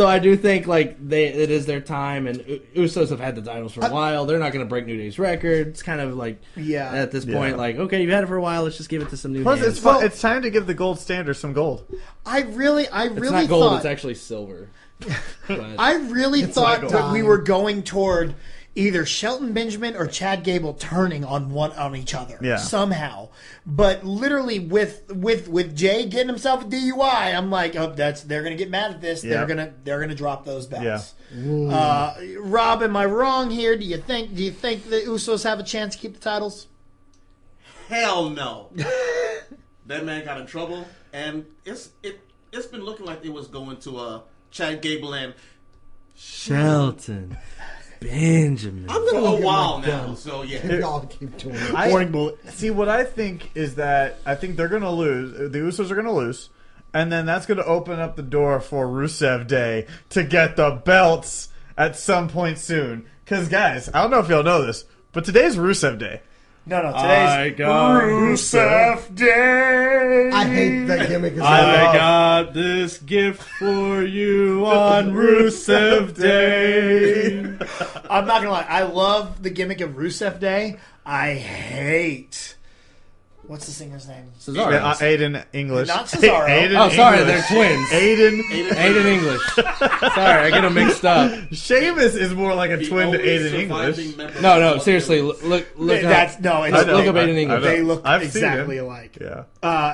I do think like it is their time, and Usos have had the titles for a while. They're not going to break New Day's record. It's kind of like at this point, like, okay, you've had it for a while. Let's just give it to some new. Plus, hands. it's fun. It's time to give the gold standard some gold. I really it's not gold. It's actually silver. I really thought that we were going toward either Shelton Benjamin or Chad Gable turning on each other somehow. But literally with Jay getting himself a DUI, I'm like, they're gonna get mad at this. Yep. They're gonna drop those belts. Yeah. Rob, am I wrong here? Do you think the Usos have a chance to keep the titles? Hell no. That man got in trouble, and it's been looking like it was going to Chad Gable and Shelton Benjamin. I'm gonna For go a get while my now, gun. so yeah. If y'all keep doing it. Warning bullet. See, what I think is that I think they're going to lose. The Usos are going to lose. And then that's going to open up the door for Rusev Day to get the belts at some point soon. Because, guys, I don't know if y'all know this, but today's Rusev Day. No, today's Rusev Day. I hate that gimmick. I got this gift for you on Rusev Day. I'm not gonna lie. I love the gimmick of Rusev Day. I hate. What's the singer's name? Cesaro. Yeah, Aiden English. Not Cesaro. Oh, sorry, they're twins. Aiden English. Sorry, I get them mixed up. Sheamus is more like a twin to Aiden English. No, seriously, look up Aiden English. They look I've exactly alike. Yeah.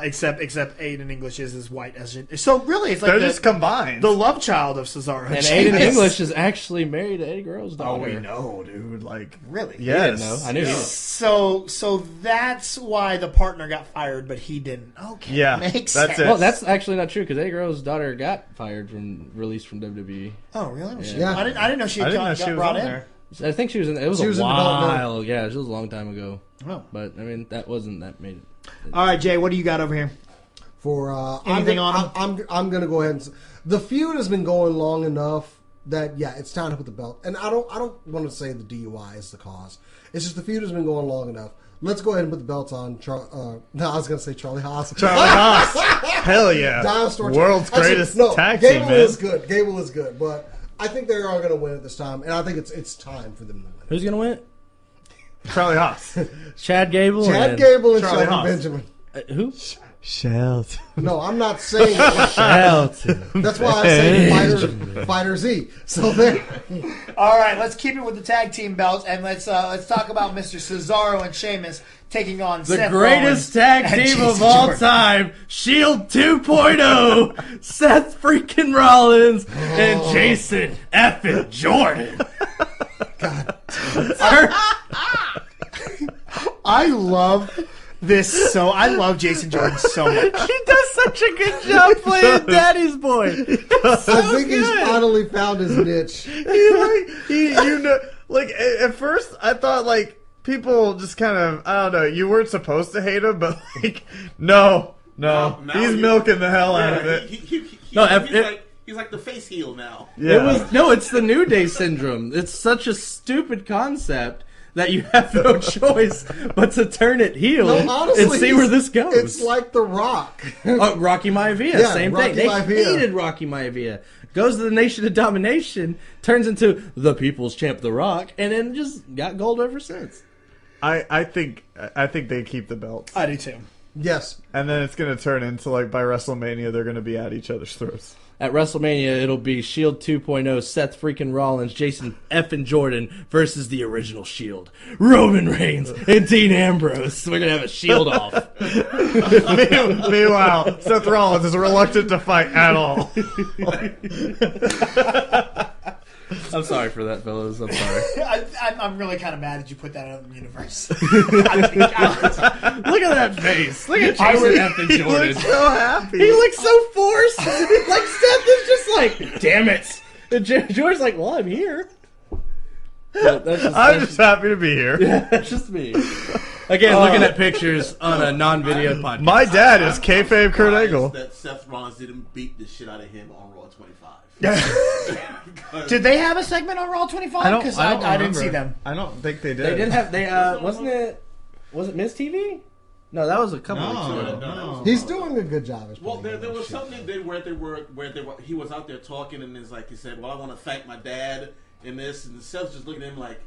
Except Aiden English is as white as it. So really, it's like they're just combined. The love child of Cesaro. And Aiden English is actually married to Eddie Guerrero's daughter. Oh, we know, dude. Like, really? Yes. I didn't know. I knew he was. So that's why the partner got fired, but he didn't. Okay, yeah, makes that's sense. it. Well, that's actually not true because Eddie Guerrero's daughter got released from WWE. Oh, really? Yeah. I didn't know she had got brought in. There. I think she was in. It was a while. Yeah, it was a long time ago. Oh. But I mean, that made it. All right, Jay, what do you got over here? For anything I'm gonna go ahead and the feud has been going long enough that it's time to put the belt. And I don't want to say the DUI is the cause. It's just the feud has been going long enough. Let's go ahead and put the belts on. No, I was going to say Charlie Haas. Charlie Haas. Hell yeah. Dinosaur World's greatest tag Gable team, man. is good. Gable is good. But I think they are going to win at this time. And I think it's time for them to win. Who's going to win? Charlie Haas. Chad Gable and Charlie Haas. Benjamin. Who? Shelton. No, I'm not saying Shelton. That's why I say Fighter Z. So there. All right, let's keep it with the tag team belts, and let's talk about Mr. Cesaro and Sheamus taking on the Seth greatest Rollins tag and team Jason of all Jordan. time, Shield 2.0, Seth freaking Rollins and Jason effing Jordan. I love this I love Jason Jordan so much. He does such a good job playing Daddy's Boy. I think he's finally found his niche. At first I thought people just kind of, I don't know, you weren't supposed to hate him, but no, he's milking the hell out of it. He's like the face heel now. Yeah. It's the New Day syndrome. It's such a stupid concept that you have no choice but to turn it heel honestly, and see where this goes. It's like The Rock. Rocky Maivia, same Rocky thing. Maivia. They hated Rocky Maivia. Goes to the Nation of Domination, turns into the People's Champ, The Rock, and then just got gold ever since. I think they keep the belts. I do too. Yes. And then it's going to turn into, by WrestleMania, they're going to be at each other's throats. At WrestleMania, it'll be Shield 2.0, Seth freaking Rollins, Jason effing Jordan versus the original Shield, Roman Reigns and Dean Ambrose. We're going to have a Shield off. Meanwhile, Seth Rollins is reluctant to fight at all. I'm sorry for that, fellas. I'm sorry. I'm really kind of mad that you put that out in the universe. Look at that face. Look at Jason effing He Jordan. looks so happy. He looks so forced. Seth is just like, damn it. And Jordan's like, well, I'm here. I'm just happy to be here. Yeah, that's just me. Again, looking at pictures on a non-video podcast. My dad is kayfabe Kurt Angle. That Seth Rollins didn't beat the shit out of him on Raw 25. Did they have a segment on Raw 25? Because I didn't see them. I don't think they did. They did have. Was it Miz TV? No, that was a couple weeks ago. No. He's doing a good job. Well, there was something where he was out there talking, and it's like he said, "Well, I want to thank my dad in this," and Seth's just looking at him like,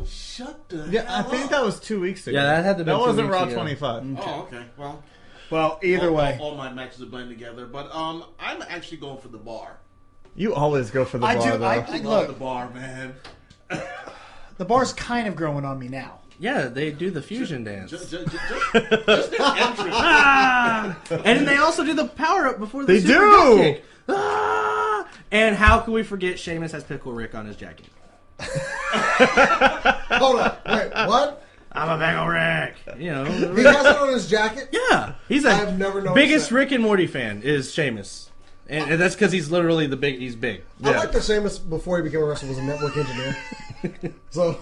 "Shut the hell I think up." that was 2 weeks ago. Yeah, that had to be. That 2 wasn't weeks Raw ago. 25. Oh, okay. Well, either way. All my matches are blended together, but I'm actually going for the bar. You always go for the I bar, do. though. I love the bar, man. The bar's kind of growing on me now. Yeah, they do the fusion dance. Just their entrance. And then they also do the power up before the They super do! drop kick. And how can we forget Sheamus has Pickle Rick on his jacket? Hold on. Wait, what? I'm a Pickle Rick. He has it on his jacket? Yeah. He's I've never noticed biggest that. Rick and Morty fan is Sheamus. And that's because he's literally he's big. I like that Sheamus, before he became a wrestler, was a network engineer. So,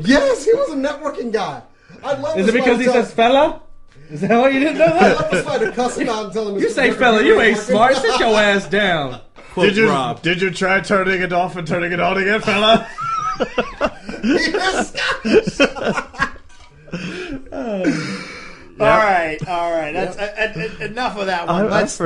yes, he was a networking guy. I'd love Is it because he says fella? Is that why you didn't know that? I love this fighter cussing out and telling me. You say fella, you ain't smart. Sit your ass down. Did you try turning it off and turning it on again, fella? Yes. All right. That's enough of that one. Let's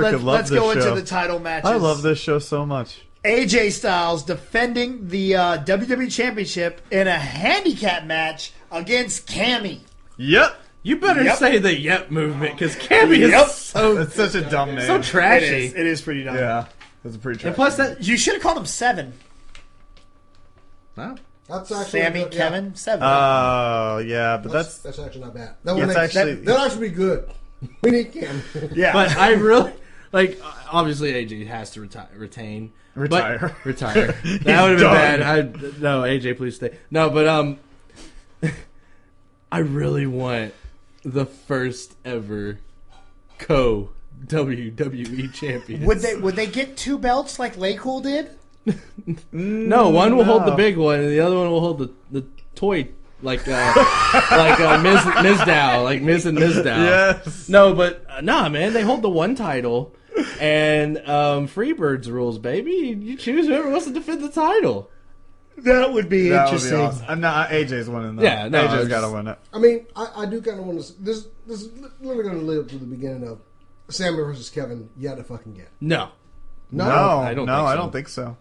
go into the title matches. I love this show so much. AJ Styles defending the WWE Championship in a handicap match against Cammy. Yep. You better say the yep movement because Cammy is so. It's such a dumb name. So trashy. It is pretty dumb. Yeah. That's pretty trashy. And plus, that you should have called him Seven. Wow. That's actually Sammy, Kevin, Seven. Oh, yeah, but that's actually not bad. That'd actually be good. We need Cam. Yeah. But I really obviously AJ has to retain. Retire. That would have been bad. No, AJ, please stay. No, but I really want the first ever WWE champion. Would they get 2 belts like Laycool did? No, one will hold the big one, and the other one will hold the toy, like Ms. Dow, like Ms. and Ms. Dow. Yes. No, but man, they hold the one title, and Freebirds rules, baby. You choose whoever wants to defend the title. That would be interesting. Would be awesome. No, AJ's winning though. Yeah, no, AJ's got to win it. I mean, I do kind of want to. This is literally going to live to the beginning of Sammy versus Kevin yet to fucking get. No, I don't think so.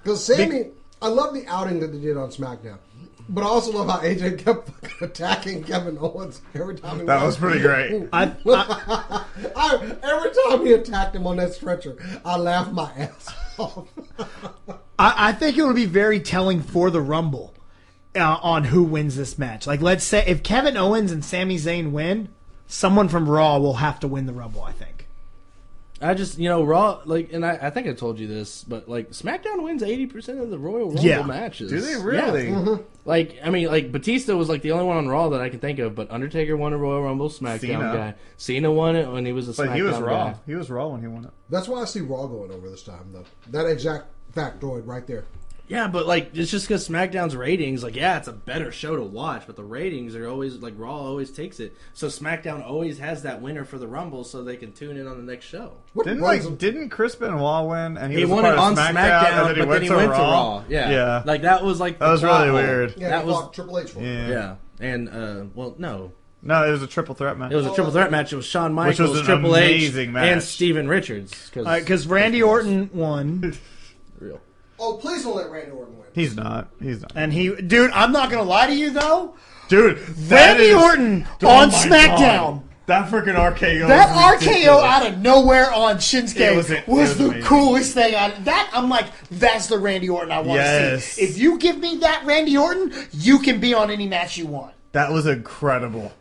Because Sammy, I love the outing that they did on SmackDown, but I also love how AJ kept fucking attacking Kevin Owens every time. That was pretty great. Every time he attacked him on that stretcher, I laughed my ass off. I think it would be very telling for the Rumble on who wins this match. Like, let's say if Kevin Owens and Sami Zayn win, someone from Raw will have to win the Rumble, I think. I just, Raw, and I think I told you this, but, SmackDown wins 80% of the Royal Rumble matches. Do they really? Yeah. Mm-hmm. Batista was, the only one on Raw that I can think of, but Undertaker won a Royal Rumble, SmackDown guy. Cena won it when he was a SmackDown guy. But he was Raw. He was Raw when he won it. That's why I see Raw going over this time, though. That exact factoid right there. Yeah, but it's just because SmackDown's ratings, it's a better show to watch, but the ratings are always Raw always takes it. So SmackDown always has that winner for the Rumble, so they can tune in on the next show. Didn't Chris Benoit win? And he won it on SmackDown, but then he went to Raw. Yeah, that was that was really weird. Yeah, that was Triple H. Yeah, and no. No, it was a triple threat match. It was a triple threat match. It was Shawn Michaels, which was an Triple amazing H, match. and Steven Richards. Because Randy Orton won. Real. Oh, please don't let Randy Orton win. He's not. And dude, I'm not gonna lie to you though. Dude, Randy Orton on SmackDown. God. That freaking RKO. That RKO out of nowhere on Shinsuke was the coolest thing. I'm like, that's the Randy Orton I want to see. If you give me that Randy Orton, you can be on any match you want. That was incredible.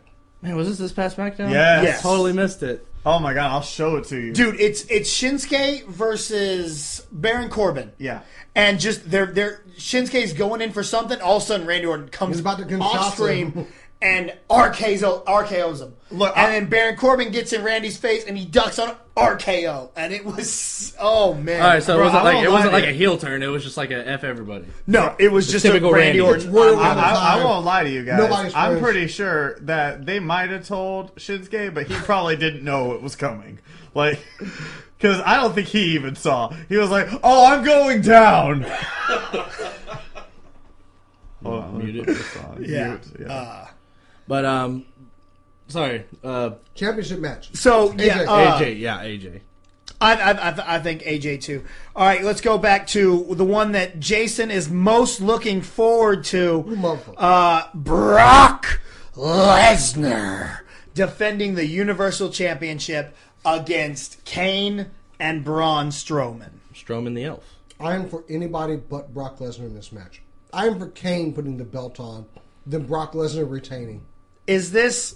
Man, was this past SmackDown? Yes. I totally missed it. Oh my god, I'll show it to you. Dude, it's Shinsuke versus Baron Corbin. Yeah. And just Shinsuke's going in for something, all of a sudden Randy Orton comes off screen and RKO's him. Look, and then Baron Corbin gets in Randy's face and he ducks on RKO. And it was oh man. Alright, so it wasn't like a heel turn, it was just like a F everybody. No, it was just typical a Randy Orton. I won't lie to you guys. I'm pretty sure that they might have told Shinsuke, but he probably didn't know it was coming. Because I don't think he even saw. He was like, "Oh, I'm going down." Hold on, mute it. Yeah. But sorry. Championship match. So AJ. AJ. I think AJ too. All right, let's go back to the one that Jason is most looking forward to. Brock Lesnar defending the Universal Championship against Kane and Braun Strowman. Strowman the Elf. I am for anybody but Brock Lesnar in this match. I am for Kane putting the belt on, then Brock Lesnar retaining. Is this...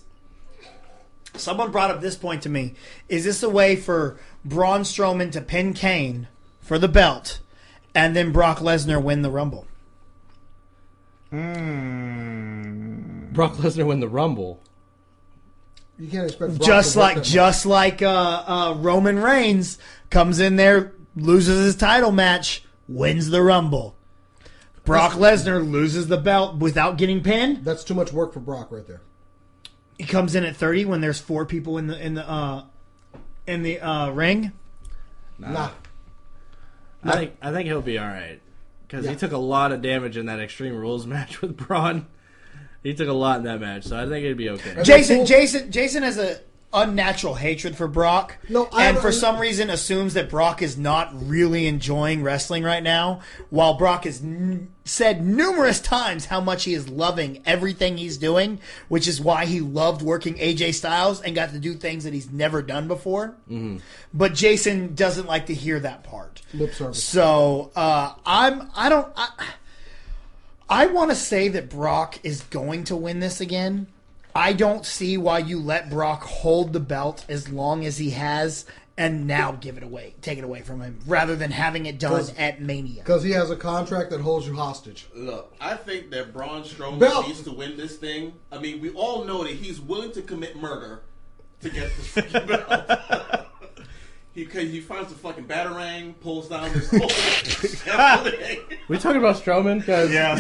Someone brought up this point to me. Is this a way for Braun Strowman to pin Kane for the belt and then Brock Lesnar win the Rumble? Brock Lesnar win the Rumble? You can't expect Brock just like Roman Reigns comes in there, loses his title match, wins the Rumble. Brock Lesnar loses the belt without getting pinned. That's too much work for Brock right there. He comes in at 30 when there's 4 people in the ring. Nah. I think he'll be all right because he took a lot of damage in that Extreme Rules match with Braun. He took a lot in that match, so I think it'd be okay. Jason has a unnatural hatred for Brock, and for some reason assumes that Brock is not really enjoying wrestling right now, while Brock has said numerous times how much he is loving everything he's doing, which is why he loved working AJ Styles and got to do things that he's never done before. Mm-hmm. But Jason doesn't like to hear that part. Lip service. So I want to say that Brock is going to win this again. I don't see why you let Brock hold the belt as long as he has and now take it away from him, rather than having it done at Mania. Because he has a contract that holds you hostage. Look, I think that Braun Strowman needs to win this thing. I mean, we all know that he's willing to commit murder to get this freaking belt. He finds a fucking batarang, pulls down his whole. We talking about Strowman? Yeah.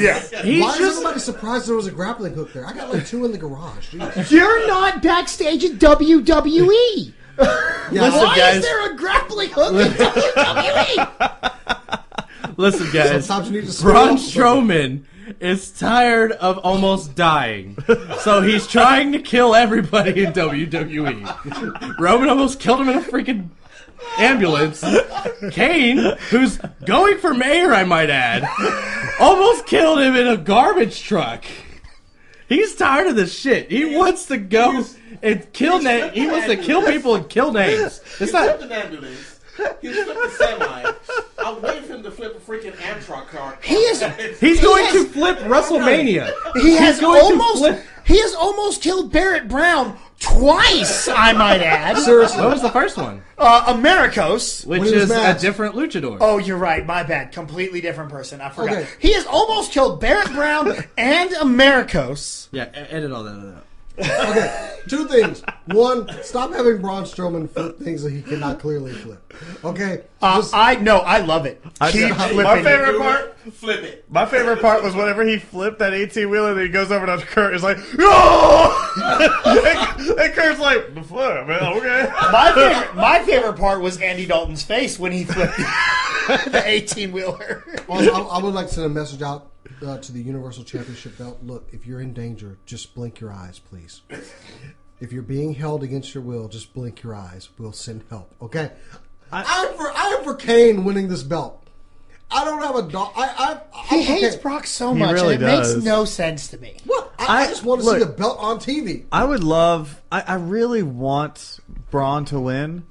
Why is everybody surprised there was a grappling hook there? I got like 2 in the garage. Jeez. You're not backstage at WWE. Why guys. is there a grappling hook in WWE? Listen, guys. Sometimes you need to Braun Strowman is tired of almost dying, so he's trying to kill everybody in WWE. Roman almost killed him in a freaking ambulance. Kane, who's going for mayor, I might add, almost killed him in a garbage truck. He's tired of this shit. He wants to go and kill names. He wants to kill people and kill names. It's not an ambulance. He flipped a semi. I waited for him to flip a freaking Amtrak car. He's going to flip WrestleMania. He has almost killed Barrett Brown twice, I might add. Seriously. What was the first one? Americos. Which is a different luchador. Oh, you're right. My bad. Completely different person. I forgot. Okay. He has almost killed Barrett Brown and Americos. Yeah, edit all that out. Okay, 2 things. 1, stop having Braun Strowman flip things that he cannot clearly flip. Okay, I love it. Keep flipping. My favorite part, flip it. My favorite part was whenever he flipped that 18-wheeler, that he goes over to Kurt, is like, oh! and Kurt's like, the flip, man. Okay. My favorite part was Andy Dalton's face when he flipped the 18-wheeler. I would like to send a message out to the Universal Championship belt. Look, if you're in danger, just blink your eyes, please. If you're being held against your will, just blink your eyes. We'll send help. Okay. I am for Kane winning this belt. I don't have a dog. He hates Brock so much, really and it makes no sense to me. What? I just want to see the belt on TV. I would love. I really want Braun to win,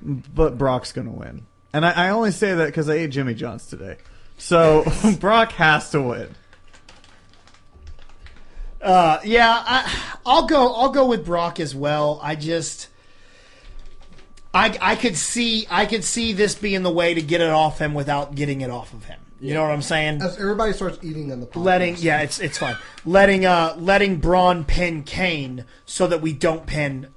but Brock's going to win. And I only say that because I ate Jimmy John's today. So Brock has to win. I'll go with Brock as well. I could see this being the way to get it off him without getting it off of him. You know what I'm saying? As everybody starts eating on the podcast. It's fine. Letting Braun pin Kane so that we don't pin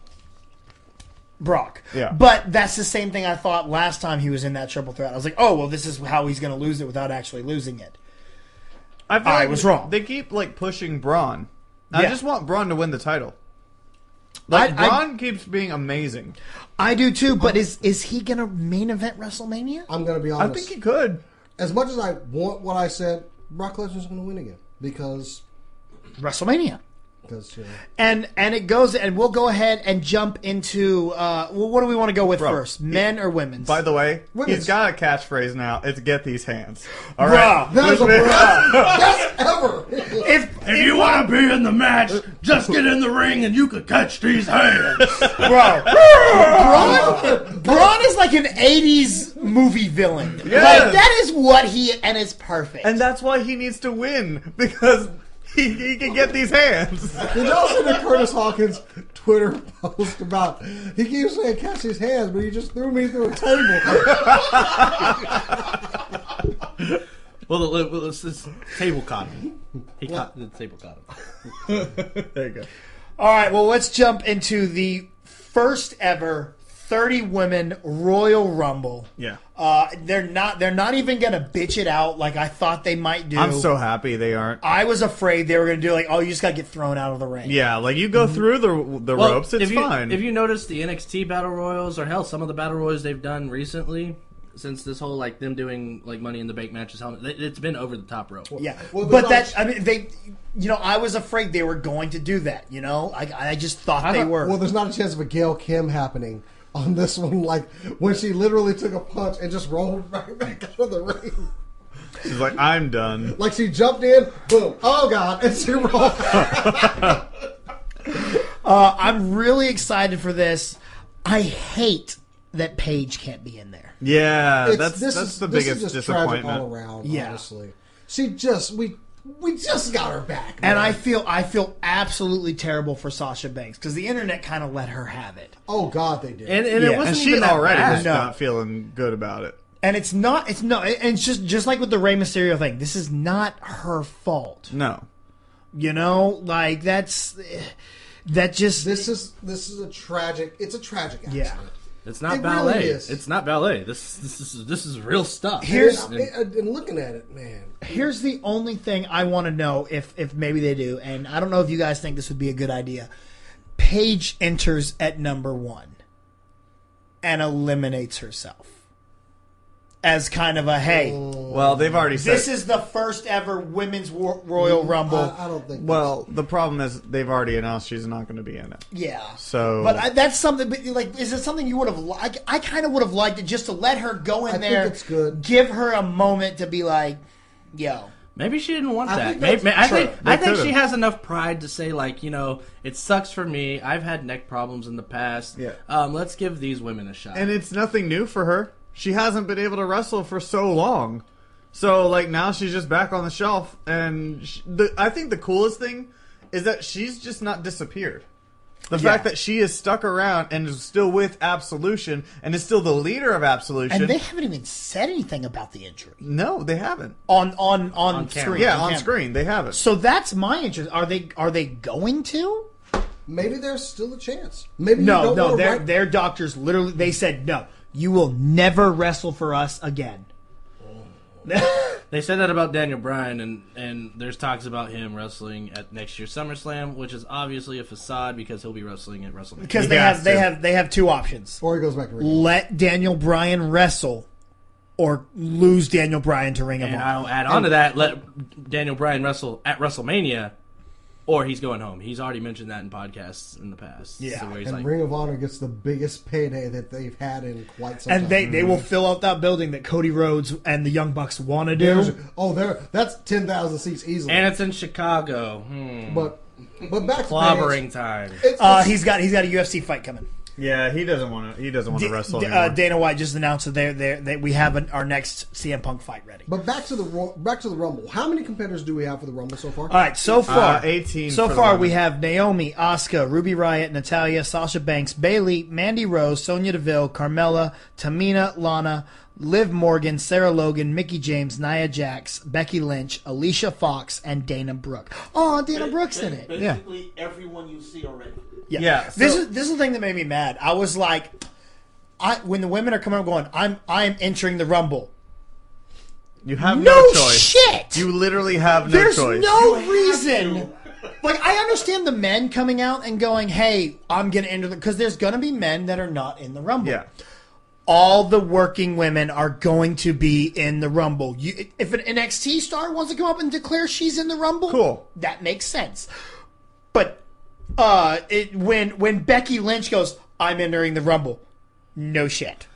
Brock. Yeah. But that's the same thing I thought last time he was in that triple threat. I was like, oh, well, this is how he's going to lose it without actually losing it. I was wrong. They keep pushing Braun. I just want Braun to win the title. Braun keeps being amazing. I do too, but is he going to main event WrestleMania? I'm going to be honest. I think he could. As much as I want what I said, Brock Lesnar's going to win again because WrestleMania. Because and it goes, and we'll go ahead and jump into what do we want to go with first, men or women's? By the way, he's got a catchphrase now. It's "Get these hands." All right, that's the best ever. If you want to be in the match, just get in the ring and you could catch these hands, bro. Braun is like an '80s movie villain. Yeah. Like, that is what and it's perfect. And that's why he needs to win because. He can get these hands. Did y'all see the Curtis Hawkins Twitter post about he keeps saying catch his hands, but he just threw me through a table? Well, it's table caught him. The table caught him. There you go. All right, well, let's jump into the first ever 30 women Royal Rumble. Yeah. They're not even gonna bitch it out like I thought they might do. I'm so happy they aren't. I was afraid they were gonna do like, oh, you just gotta get thrown out of the ring. Yeah, like you go through the ropes, it's fine. If you notice the NXT Battle Royals, or hell, some of the Battle Royals they've done recently, since this whole like them doing like Money in the Bank matches, it's been over the top rope. Yeah, but that I mean they, I was afraid they were going to do that. I just thought they were. Well, there's not a chance of a Gail Kim happening on this one, like when she literally took a punch and just rolled right back out of the ring. She's like, I'm done. Like she jumped in, boom, oh god, and she rolled. I'm really excited for this. I hate that Paige can't be in there. Yeah, that's the biggest just disappointment all around. Yeah. Honestly, we just got her back, man. And I feel absolutely terrible for Sasha Banks because the internet kind of let her have it. Oh God, they did. And it wasn't she even that already bad. was not feeling good about it. And it's just like with the Rey Mysterio thing. This is not her fault. No, like that just this is a tragic. It's a tragic accident. Yeah. It's not It ballet. really is. It's not ballet. This is real stuff. And looking at it, man. Here's the only thing I want to know if maybe they do, and I don't know if you guys think this would be a good idea. Paige enters at number 1 and eliminates herself as kind of a hey. Well, they've already said This is the first ever women's Royal Rumble. I don't think. Well, the problem is they've already announced she's not going to be in it. Yeah. So, but that's something. But like, is it something you would have liked? I kind of would have liked it just to let her go in there. I think it's good. Give her a moment to be like, yo. Maybe she didn't want that. I I think she has enough pride to say, like, it sucks for me. I've had neck problems in the past. Yeah. Let's give these women a shot. And it's nothing new for her. She hasn't been able to wrestle for so long. So, like, now she's just back on the shelf. And I think the coolest thing is that she's just not disappeared. The fact that she is stuck around and is still with Absolution and is still the leader of Absolution. And they haven't even said anything about the injury. No, they haven't. On screen. Yeah, on screen. They haven't. So that's my interest. Are they going to? Maybe there's still a chance. Maybe No, their doctors literally, they said, no, you will never wrestle for us again. They said that about Daniel Bryan, and there's talks about him wrestling at next year's SummerSlam, which is obviously a facade because he'll be wrestling at WrestleMania. Because they have two options. Or he goes back to Ring. Let Daniel Bryan wrestle, or lose Daniel Bryan to Ring of Honor. And I'll add on to that, let Daniel Bryan wrestle at WrestleMania, or he's going home. He's already mentioned that in podcasts in the past. Yeah. So where he's And like, Ring of Honor gets the biggest payday that they've had in quite some time. And they will fill out that building that Cody Rhodes and the Young Bucks want to do. That's 10,000 seats easily. and it's in Chicago. But back to Clobbering time. He's got a UFC fight coming. Yeah, he doesn't want to wrestle anymore. Dana White just announced that we have our next CM Punk fight ready. But back to the Rumble. How many competitors do we have for the Rumble so far? All right, so far 18. So for far the we have Naomi, Asuka, Ruby Riott, Natalya, Sasha Banks, Bayley, Mandy Rose, Sonya Deville, Carmella, Tamina, Lana, Liv Morgan, Sarah Logan, Mickie James, Nia Jax, Becky Lynch, Alicia Fox, and Dana Brooke. Oh, Dana Brooke's in it. Basically, everyone you see already. Yeah. This is the thing that made me mad. I was like, when the women are coming up going, I am entering the Rumble. You have no choice. Shit. You literally have no There's choice. no reason. Like, I understand the men coming out and going, hey, I'm going to enter because there's going to be men that are not in the Rumble. Yeah. All the working women are going to be in the Rumble. If an NXT star wants to come up and declare she's in the Rumble, cool. That makes sense. But when Becky Lynch goes, I'm entering the Rumble, no shit.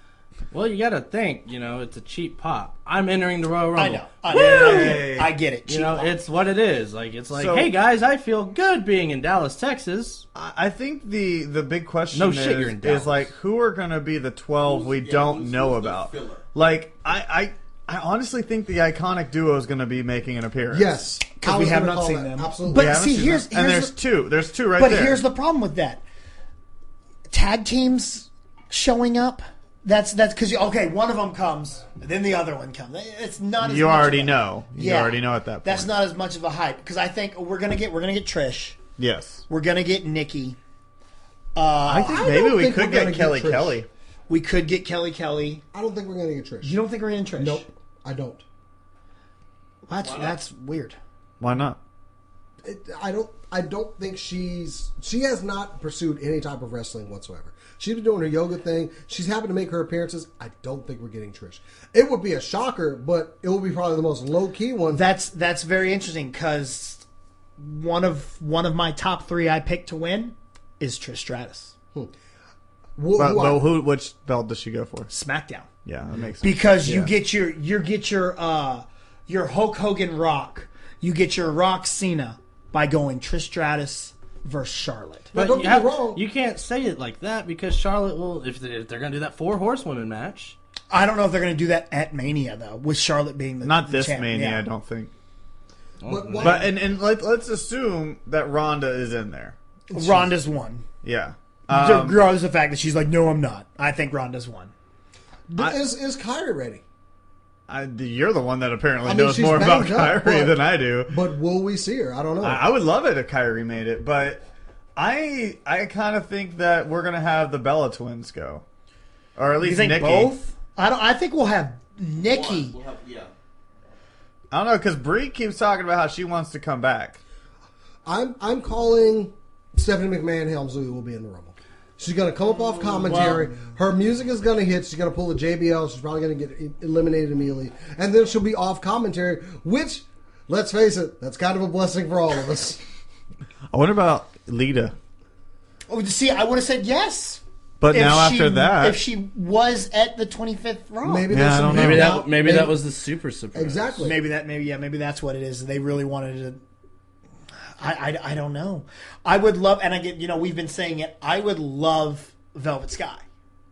Well, you got to think, it's a cheap pop. I'm entering the Royal Rumble. I know. I get it. Cheap pop. It's what it is. Hey guys, I feel good being in Dallas, Texas. I think the big question you're in Dallas. is like, who are going to be the 12 we don't know about? Like, I honestly think the iconic duo is going to be making an appearance. Yes, because we have not seen them. Absolutely. But see, here's there's two right there. But here's the problem with that: tag teams showing up. That's because one of them comes, then the other one comes. It's not. As you much already of know. You already know at that point. That's not as much of a hype because I think we're gonna get Trish. Yes. We're gonna get Nikki. I think maybe we could get Kelly. We could get Kelly. I don't think we're going to get Trish. You don't think we're going to get Trish? Nope, I don't. That's weird. Why not? I don't think she has not pursued any type of wrestling whatsoever. She's been doing her yoga thing. She's happy to make her appearances. I don't think we're getting Trish. It would be a shocker, but it will be probably the most low key one. That's very interesting because one of my top 3 I picked to win is Trish Stratus. Which belt does she go for? SmackDown. Yeah, that makes sense. Because you get your Hulk Hogan Rock, you get your Rock Cena by going Trish Stratus versus Charlotte. But don't get me wrong. You can't say it like that because Charlotte will, if they're going to do that 4 horsewomen match. I don't know if they're going to do that at Mania though, with Charlotte being the not this champ. Mania. Yeah. I don't think. But let's assume that Ronda is in there. Ronda's won. Yeah. Regardless of the fact that she's like, no, I'm not. I think Ronda's won. Is Kyrie ready? You're the one that apparently knows more about Kyrie than I do. But will we see her? I don't know. I would love it if Kyrie made it, but I kind of think that we're gonna have the Bella twins go, or at least you think Nikki. Both? I think we'll have Nikki. I don't know because Brie keeps talking about how she wants to come back. I'm calling Stephanie McMahon Helmsley will be in the Rumble. She's going to come up off commentary. Her music is going to hit. She's going to pull a JBL. She's probably going to get eliminated immediately. And then she'll be off commentary, which, let's face it, that's kind of a blessing for all of us. I wonder about Lita. Oh, see, I would have said yes. But now after that... If she was at the 25th Raw. Maybe there's some... Maybe that was the super surprise. Exactly. Maybe that's what it is. They really wanted to... I don't know. I would love, and again, we've been saying it. I would love Velvet Sky.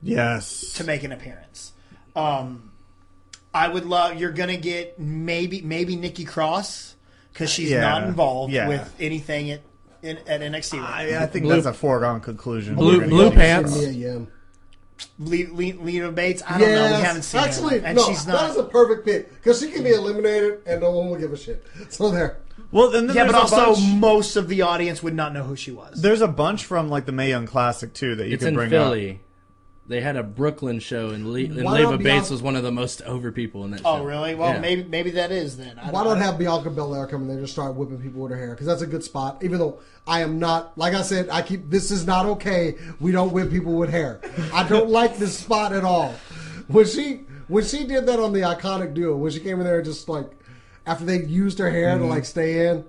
Yes. To make an appearance. I would love. You're gonna get maybe Nikki Cross because she's not involved with anything at NXT. I think that's a foregone conclusion. Blue pants. Lena Bates. I don't know. We haven't seen actually, her, and she's not. That is a perfect pick because she can be eliminated and no one will give a shit. So there. Well, then but also most of the audience would not know who she was. There's a bunch from like the Mae Young Classic too that you can bring up. It's in Philly. They had a Brooklyn show, and Leva Bates was one of the most over people in that show. Oh, really? Well, maybe that is then. Why not have Bianca Belair come in there and just start whipping people with her hair? Because that's a good spot. Even though I am not, like I said, this is not okay. We don't whip people with hair. I don't like this spot at all. When she did that on the Iconic Duo, when she came in there just like after they used her hair to like stay in.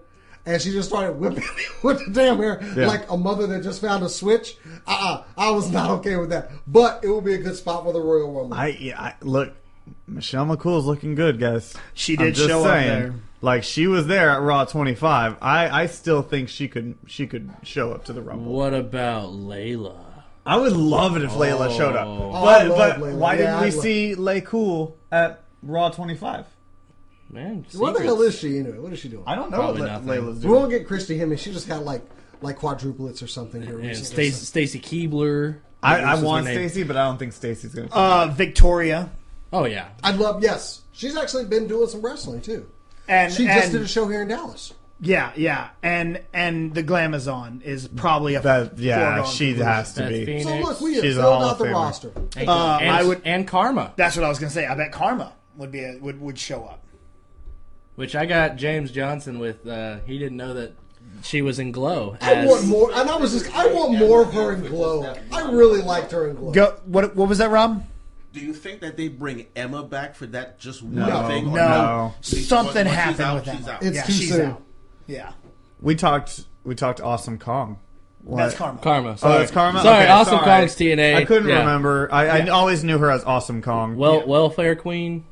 And she just started whipping me with the damn hair like a mother that just found a switch. I was not okay with that. But it will be a good spot for the Royal Rumble. Look, Michelle McCool is looking good, guys. She did show up there. Like she was there at Raw 25. I still think she could show up to the Rumble. What about Layla? I would love it if Layla showed up. But why didn't we see Lay Cool at Raw 25? Man, what the hell is she anyway? What is she doing? I don't know what Layla's doing. We won't get Christy Hemme. She just had like quadruplets or something here recently. And Stacy Keibler. I want Stacy, but I don't think Stacy's going to. Victoria. Oh yeah, yes. She's actually been doing some wrestling too. And she just did a show here in Dallas. Yeah. And the Glamazon is probably she has to be. So look, we have filled out the roster. And Karma. That's what I was going to say. I bet Karma would show up. Which I got James Johnson with. He didn't know that she was in Glow. I want more, and I want more of her in Glow. I really liked her in Glow. What was that, Rob? Do you think that they bring Emma back for that just one thing? No. Something happened with Emma. It's too soon. Out. Yeah. We talked Awesome Kong. What? That's Karma. Karma. Sorry. Oh, that's Karma? Sorry, okay, Awesome Kong's TNA. I couldn't remember. I always knew her as Awesome Kong. Welfare Queen.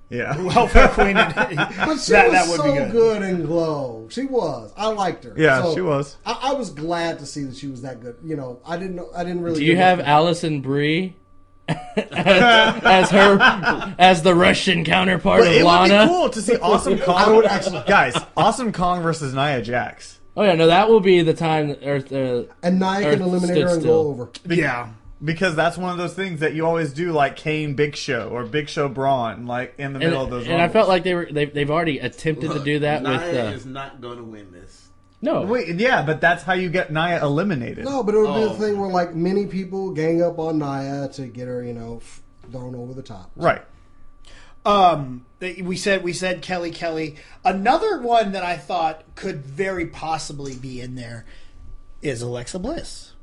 Yeah. Welfare Queen. But she was so good in Glow. She was. I liked her. Yeah, so she was. I was glad to see that she was that good. I didn't really. Do you have Allison Brie as the Russian counterpart of Lana? It would be cool to see Awesome Kong. Guys, Awesome Kong versus Nia Jax. Oh yeah, no, that will be the time Earth. And Nia can eliminate her and go over. Yeah. Because that's one of those things that you always do, like Kane Big Show or Big Show Braun, like in the middle of those. And I felt like they've already attempted to do that. Nia is not going to win this. No. Wait, yeah, but that's how you get Nia eliminated. No, but it would be the thing where like many people gang up on Nia to get her, thrown over the top. Right. We said Kelly. Another one that I thought could very possibly be in there is Alexa Bliss.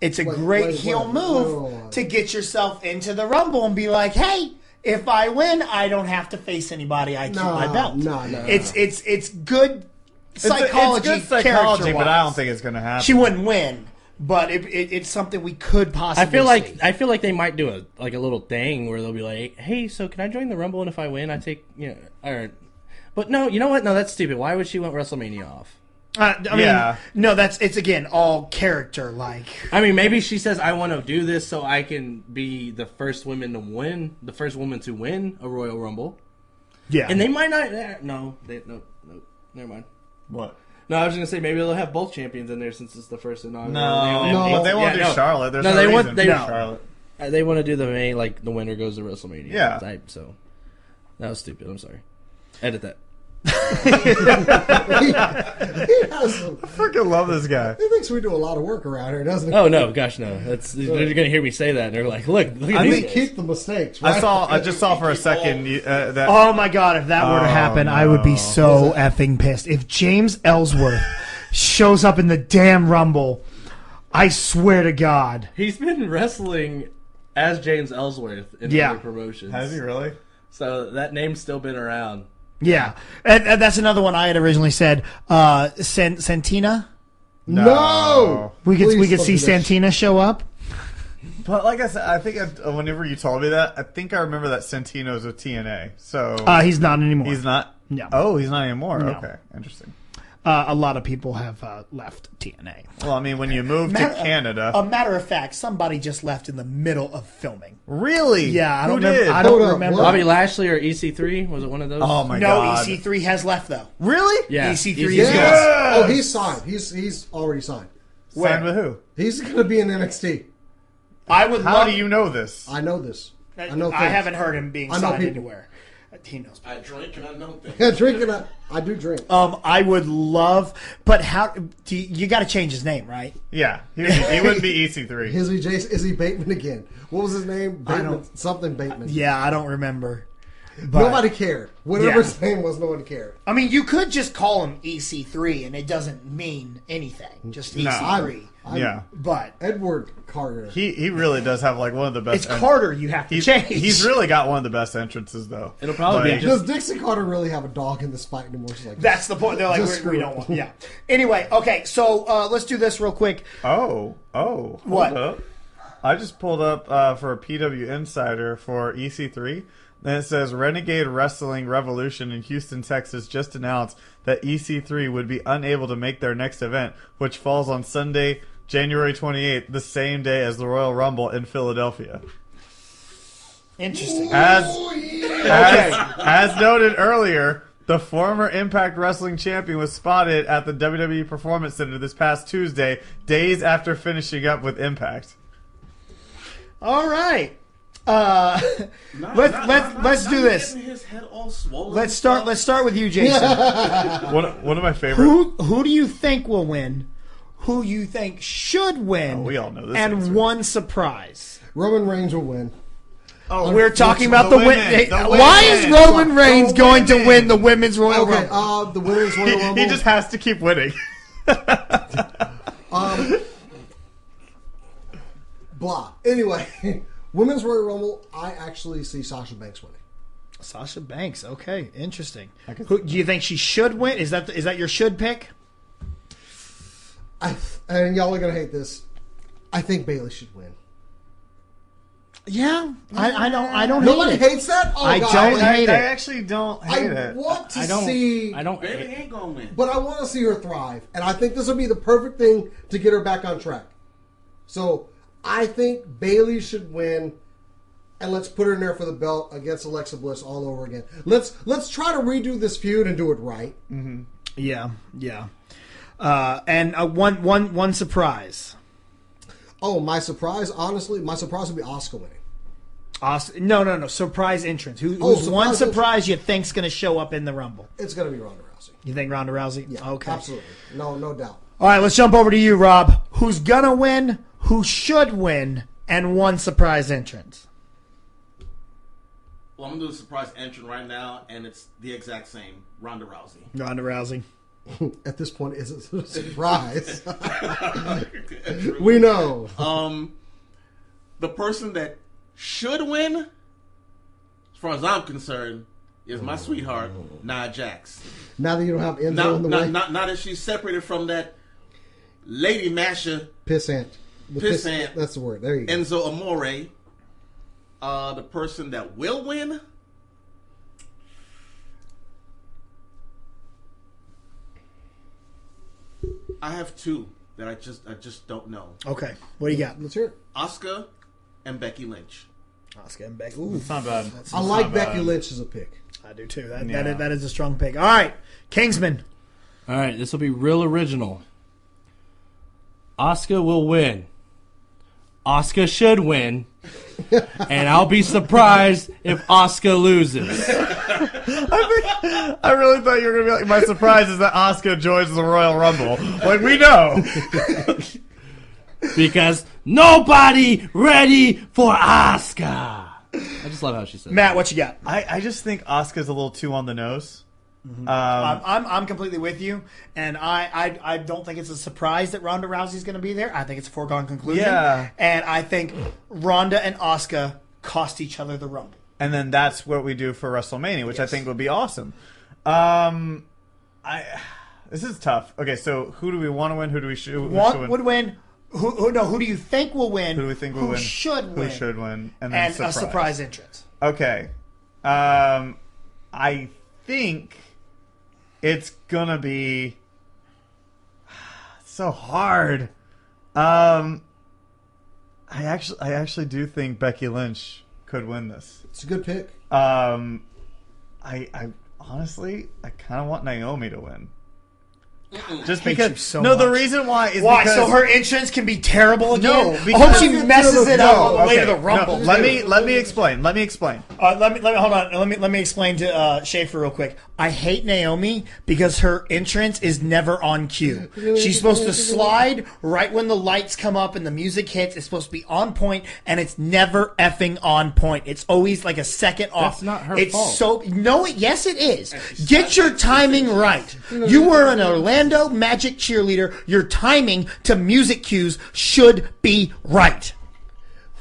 It's a great heel move to get yourself into the Rumble and be like, hey, if I win, I don't have to face anybody. I keep my belt. No. It's good psychology. It's good psychology, but I don't think it's going to happen. She wouldn't win, but it's something we could possibly. I feel like they might do a little thing where they'll be like, "Hey, so can I join the Rumble? And if I win, I take But no, you know what? No, that's stupid. Why would she want WrestleMania off? It's again all character like. I mean, maybe she says, "I want to do this so I can be the first woman to win a Royal Rumble." Yeah, and they might not. No, never mind. What? No, I was going to say maybe they'll have both champions in there since it's the first inaugural. But they won't do Charlotte. There's no reason to Charlotte. They want to do the main, like the winner goes to WrestleMania. Yeah. So that was stupid. I'm sorry. Edit that. I freaking love this guy. He thinks we do a lot of work around here, doesn't he? Oh no, gosh no. They're going to hear me say that, and they're like, "Look I mean, keep the mistakes." Right? I just saw for a second that. Oh my god! If that were to happen, I would be so effing pissed. If James Ellsworth shows up in the damn Rumble, I swear to God, he's been wrestling as James Ellsworth in other promotions. Has he really? So that name's still been around. Yeah, and that's another one I had originally said. Santina. No, we could see Santina show up. But like I said, I think whenever you told me that, I think I remember that Santino's with TNA. So he's not anymore. He's not. No. Oh, he's not anymore. No. Okay, interesting. A lot of people have left TNA. Well, I mean, when you move to Canada, a matter of fact, somebody just left in the middle of filming. Really? Yeah, I don't Who did? I don't remember. Bobby Lashley or EC3? Was it one of those? Oh my god! No, EC3 has left though. Really? Yeah. EC3 is gone. Oh, he's signed. He's already signed. Signed with who? He's going to be in NXT. How do you know this? I know this. I haven't heard him being signed anywhere. He knows. I drink and I know things. Yeah, drinking. I do drink. I would love, but how? You got to change his name, right? Yeah, he wouldn't be EC3. Is he Bateman again? What was his name? Bateman, something Bateman. Yeah, I don't remember. But, nobody cared. Whatever his name was, no one cared. I mean, you could just call him EC3, and it doesn't mean anything. Just EC3. Yeah, but Edward Carter. He really does have like one of the best. It's Carter. You have to change. He's really got one of the best entrances, though. It'll probably be. Does Dixie Carter really have a dog in this fight anymore? She's like, that's the point. They're like, we don't want. Yeah. Anyway, okay, so let's do this real quick. Hold up. I just pulled up for a PW Insider for EC3. Then it says Renegade Wrestling Revolution in Houston, Texas just announced that EC3 would be unable to make their next event, which falls on Sunday, January 28th, the same day as the Royal Rumble in Philadelphia. Interesting. As noted earlier, the former Impact Wrestling champion was spotted at the WWE Performance Center this past Tuesday, days after finishing up with Impact. All right. Let's do this. Let's start with you, Jason. One of my favorite. Who do you think will win? Who you think should win? We all know this. And answer. One surprise. Roman Reigns will win. Oh, we're talking about the women. Why is Roman Reigns going to win the Women's Royal Rumble? The Women's Royal Rumble. He just has to keep winning. Blah. Anyway. Women's Royal Rumble, I actually see Sasha Banks winning. Sasha Banks, okay, interesting. Who do you think she should win? Is that your should pick? And y'all are gonna hate this. I think Bayley should win. Yeah, I don't. Nobody hates that. Oh, I don't hate it. I actually don't hate it. I want to see. I don't. Bayley ain't gonna win. But I want to see her thrive, and I think this will be the perfect thing to get her back on track. So. I think Bayley should win, and let's put her in there for the belt against Alexa Bliss all over again. Let's try to redo this feud and do it right. Mm-hmm. Yeah. And one surprise. Oh, my surprise! Honestly, my surprise would be Asuka winning. No. Surprise entrance. Who's one surprise you think's going to show up in the Rumble? It's going to be Ronda Rousey. Rousey. You think Ronda Rousey? Yeah, okay, absolutely. No doubt. All right, let's jump over to you, Rob. Who's gonna win? Who should win? And one surprise entrance. Well, I'm going to do a surprise entrant right now, and it's the exact same. Ronda Rousey. Ronda Rousey. At this point, is it a surprise? We know. The person that should win, as far as I'm concerned, is my sweetheart, Nia Jax. Now that you don't have Enzo in the way? Now that she's separated from that lady masher. Pissant. Pissant. That's the word. There you go. Enzo Amore. The person that will win, I have two that I just don't know. Okay, what do you got? Let's hear it. Asuka and Becky Lynch. Asuka and Becky. Ooh, It's not bad. I like Becky Lynch as a pick. I do too. That is a strong pick. All right, Kingsman. All right, this will be real original. Asuka will win. Asuka should win. And I'll be surprised if Asuka loses. I really thought you were going to be like, my surprise is that Asuka joins the Royal Rumble. Like, we know. Because nobody ready for Asuka. I just love how she says Matt, what you got? I just think Asuka's a little too on the nose. Mm-hmm. I'm completely with you, and I don't think it's a surprise that Ronda Rousey's going to be there. I think it's a foregone conclusion. Yeah. And I think Ronda and Asuka cost each other the Rumble. And then that's what we do for WrestleMania, which I think would be awesome. This is tough. Okay, so who do we want to win? Who do we should win? Would win? Who do you think will win? Who do we think will win? Should win? Who should win? And then a surprise entrance. Okay. I think it's gonna be so hard. I actually do think Becky Lynch could win this. It's a good pick. I honestly, I kind of want Naomi to win. Just because. The reason why is because. So her entrance can be terrible again? No, I hope she messes it up on the way to the Rumble. No, let me explain. Let me hold on. Let me explain to Shafer real quick. I hate Naomi because her entrance is never on cue. She's supposed to slide right when the lights come up and the music hits. It's supposed to be on point, and it's never effing on point. It's always like a second off. That's not her fault. Yes, it is. Get your timing right. You were an Orlando Magic cheerleader. Your timing to music cues should be right.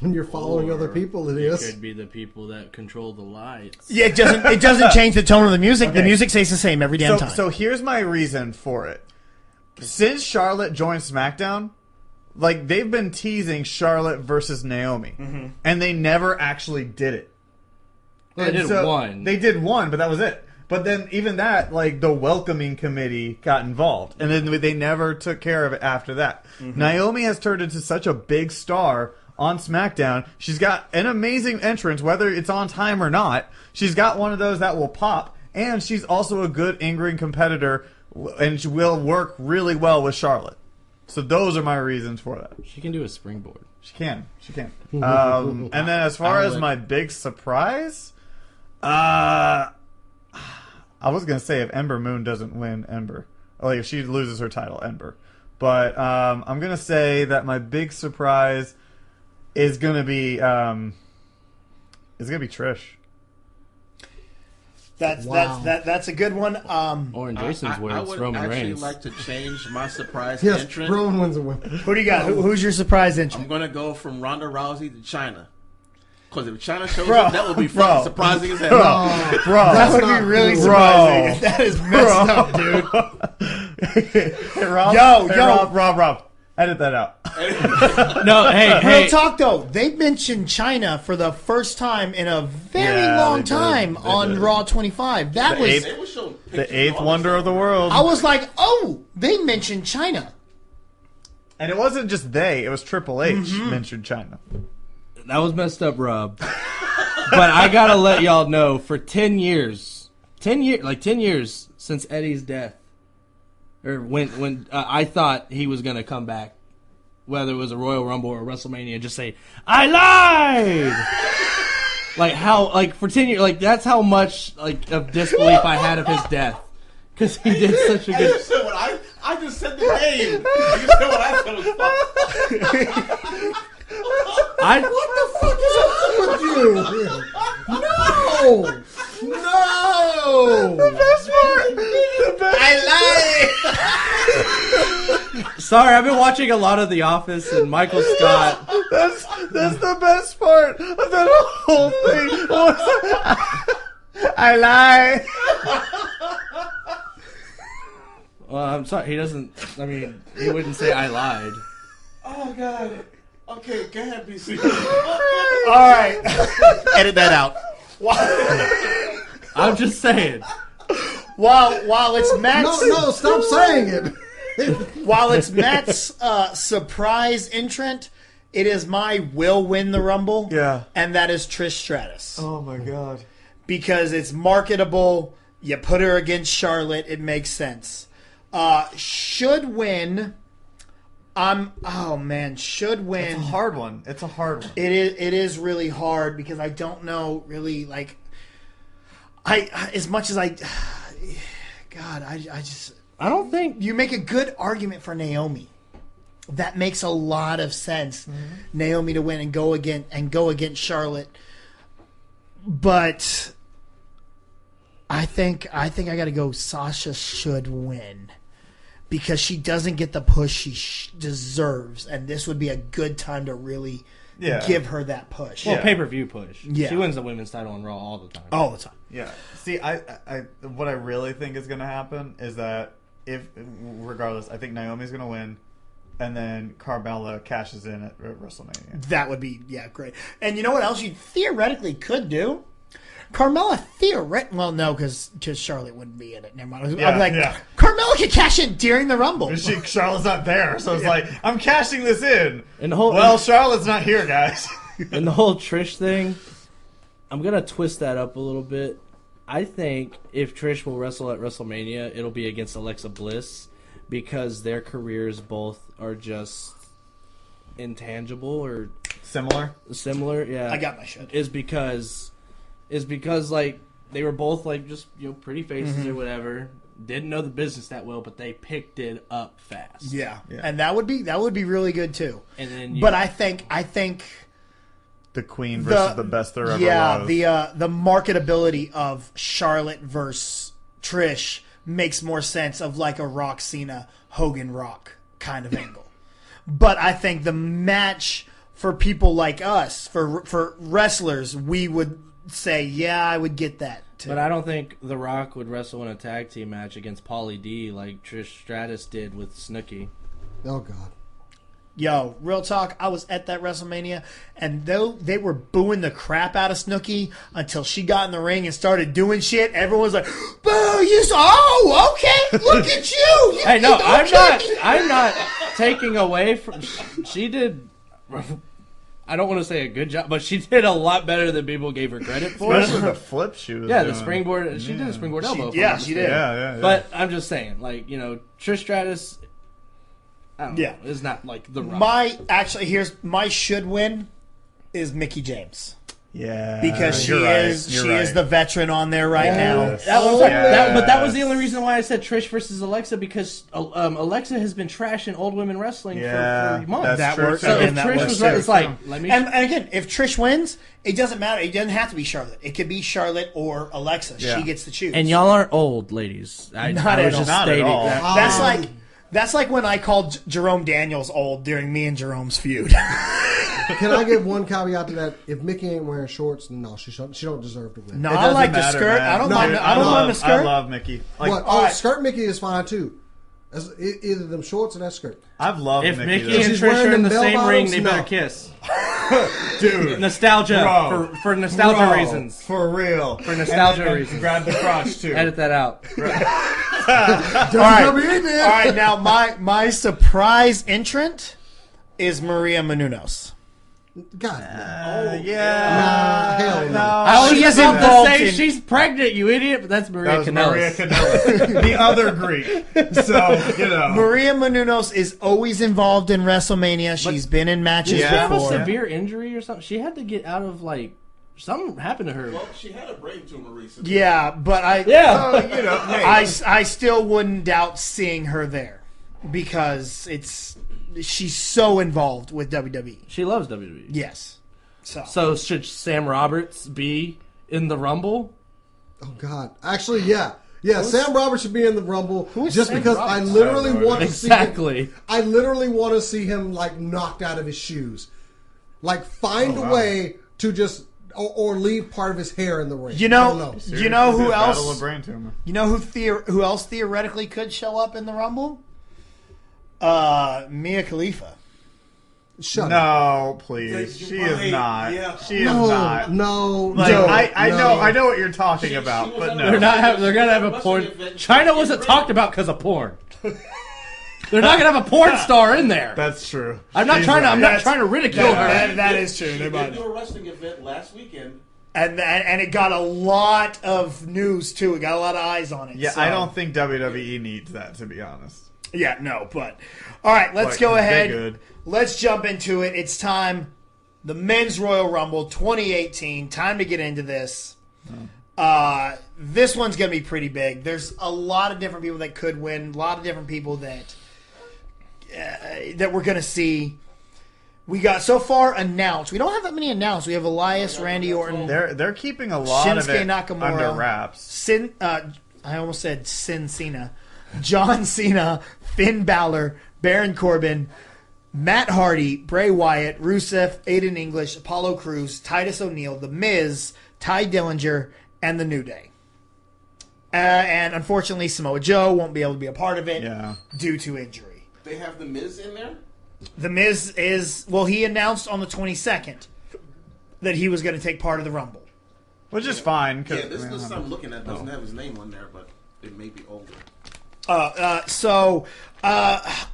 When you're following other people, it is. It could be the people that control the lights. Yeah, it doesn't change the tone of the music. Okay. The music stays the same every damn time. So here's my reason for it. Since Charlotte joined SmackDown, like they've been teasing Charlotte versus Naomi, and they never actually did it. Well, they did one. They did one, but that was it. But then even that, like the welcoming committee got involved, and then they never took care of it after that. Naomi has turned into such a big star on SmackDown. She's got an amazing entrance, whether it's on time or not. She's got one of those that will pop, and she's also a good in-ring competitor, and she will work really well with Charlotte. So those are my reasons for that. She can do a springboard. She can. And then as far as my big surprise, I was going to say if Ember Moon doesn't win Ember, like if she loses her title, Ember. But I'm going to say that my big surprise is going to be Trish. That's a good one. Or in Jason's words, Roman Reigns. I would actually like to change my surprise yes, entrant. Roman wins a win. Who do you got? Who's your surprise entrant? I'm going to go from Ronda Rousey to China. Because if China shows up, that would be fucking surprising as hell. That would be really surprising. That is messed up, dude. Hey, Rob, Rob, edit that out. No, hey. Real talk, though. They mentioned China for the first time in a very long time on Raw 25. That was the eighth wonder of the world. I was like, oh, they mentioned China. And it wasn't just they. It was Triple H mentioned China. That was messed up, Rob. But I gotta let y'all know, for 10 years since Eddie's death, or when I thought he was gonna come back, whether it was a Royal Rumble or WrestleMania, just say, I lied! For 10 years, that's how much, of disbelief I had of his death. Because he did such a I good. just said what I just said the name. You said what I said was fuck. What the fuck is wrong with you? No! No! The best part. The best. I lied. Sorry, I've been watching a lot of The Office and Michael Scott. That's the best part of that whole thing. I lie. Well, I'm sorry. He doesn't. I mean, he wouldn't say I lied. Oh God. Okay, go ahead, BC. All right. Edit that out. I'm just saying. While it's Matt's No, stop saying it. while it's Matt's surprise entrant, it is my will win the Rumble. Yeah. And that is Trish Stratus. Oh my God. Because it's marketable. You put her against Charlotte, it makes sense. Should win. Should win. It's a hard one. It's a hard one. It is really hard because I don't know really like as much as I don't think you make a good argument for Naomi. That makes a lot of sense. Mm-hmm. Naomi to win and go against Charlotte. But I think I got to go Sasha should win. Because she doesn't get the push she deserves, and this would be a good time to really give her that push. Well, pay-per-view push. Yeah. She wins the women's title on Raw all the time. All the time. Yeah. See, I what I really think is going to happen is that regardless, I think Naomi's going to win, and then Carmella cashes in at WrestleMania. That would be great. And you know what else you theoretically could do? Carmella no, because Charlotte wouldn't be in it. Never mind. Yeah, I'm like, yeah. Carmella could cash in during the Rumble. But Charlotte's not there, so it's like, I'm cashing this in. And Charlotte's not here, guys. And the whole Trish thing, I'm going to twist that up a little bit. I think if Trish will wrestle at WrestleMania, it'll be against Alexa Bliss because their careers both are just intangible or similar. Yeah, I got my shit. Is because like they were both like just pretty faces or whatever. Didn't know the business that well, but they picked it up fast. Yeah. And that would be really good too. And then, but I think the Queen versus the best there ever was. Yeah, the marketability of Charlotte versus Trish makes more sense of like a Rock Cena Hogan Rock kind of angle. But I think the match for people like us, for wrestlers, we would say, I would get that too. But I don't think The Rock would wrestle in a tag team match against Paulie D like Trish Stratus did with Snooki. Oh, God. Yo, real talk, I was at that WrestleMania, and though they were booing the crap out of Snooki until she got in the ring and started doing shit, everyone was like, boo, okay, look at you. Hey, no, I'm not taking away from, she did, I don't want to say a good job, but she did a lot better than people gave her credit for. Especially the flip she was doing. The springboard, she did a springboard elbow. She did. Yeah. But I'm just saying, like, Trish Stratus, I don't know, is not like The Rock. Here's my should win is Mickie James. Yeah. Because she is the veteran on there now. But that was the only reason why I said Trish versus Alexa, because Alexa has been trashing old women wrestling for months. That works. So if Trish was right, it's like, let me. And again, if Trish wins, it doesn't matter. It doesn't have to be Charlotte. It could be Charlotte or Alexa. Yeah. She gets to choose. And y'all aren't old, ladies. Not at all. That. That's like when I called Jerome Daniels old during me and Jerome's feud. Can I give one caveat to that? If Mickie ain't wearing shorts, no, she don't deserve to win. No, I like the skirt. Man. I don't mind the skirt. I love Mickie. Skirt Mickie is fine too. Either them shorts or that skirt. I've loved if Mickie. Mickey and Trish are in the same ring, they better kiss. Dude, nostalgia for nostalgia reasons. For real. For nostalgia reasons. Grab the crotch too. Edit that out. All right. Now my surprise entrant is Maria Menounos. God, hell no. I was just about to say she's pregnant, you idiot, but that's Maria Kanellis. The other Greek. So, Maria Menounos is always involved in WrestleMania. She's been in matches before. Did she have a severe injury or something? She had to get out of Something happened to her. Well, she had a brain tumor recently. Yeah, but I still wouldn't doubt seeing her there because she's so involved with WWE. She loves WWE. Yes. So should Sam Roberts be in the Rumble? Oh God! Actually, yeah. Sam Roberts should be in the Rumble just Sam because Roberts? I literally want to see him. I literally want to see him like knocked out of his shoes, like find a way to just or leave part of his hair in the ring. You know who else? Battle of brain tumor. You know who else theoretically could show up in the Rumble? Mia Khalifa. No, please. She is not. Yeah. She is not. No. I know what you're talking about, but no. They're gonna have a porn. China wasn't talked about because of porn. They're not gonna have a porn star in there. That's true. I'm not trying to ridicule her. That is true. She did do a wrestling event last weekend. And it got a lot of news too. It got a lot of eyes on it. Yeah, so. I don't think WWE needs that, to be honest. Yeah, no, but all right, let's go ahead. Let's jump into it. It's time. The Men's Royal Rumble 2018. Time to get into this. This one's going to be pretty big. There's a lot of different people that could win. A lot of different people that we're going to see. We got so far announced. We don't have that many announced. We have Elias, Randy Orton. They're keeping a lot Shinsuke of it Nakamura, under wraps. I almost said Sin Cena. John Cena, Finn Balor, Baron Corbin, Matt Hardy, Bray Wyatt, Rusev, Aiden English, Apollo Crews, Titus O'Neil, The Miz, Ty Dillinger, and The New Day. And unfortunately, Samoa Joe won't be able to be a part of it due to injury. They have The Miz in there? The Miz he announced on the 22nd that he was going to take part of the Rumble. Which is fine. This list I'm looking at doesn't have his name on there, but it may be older. I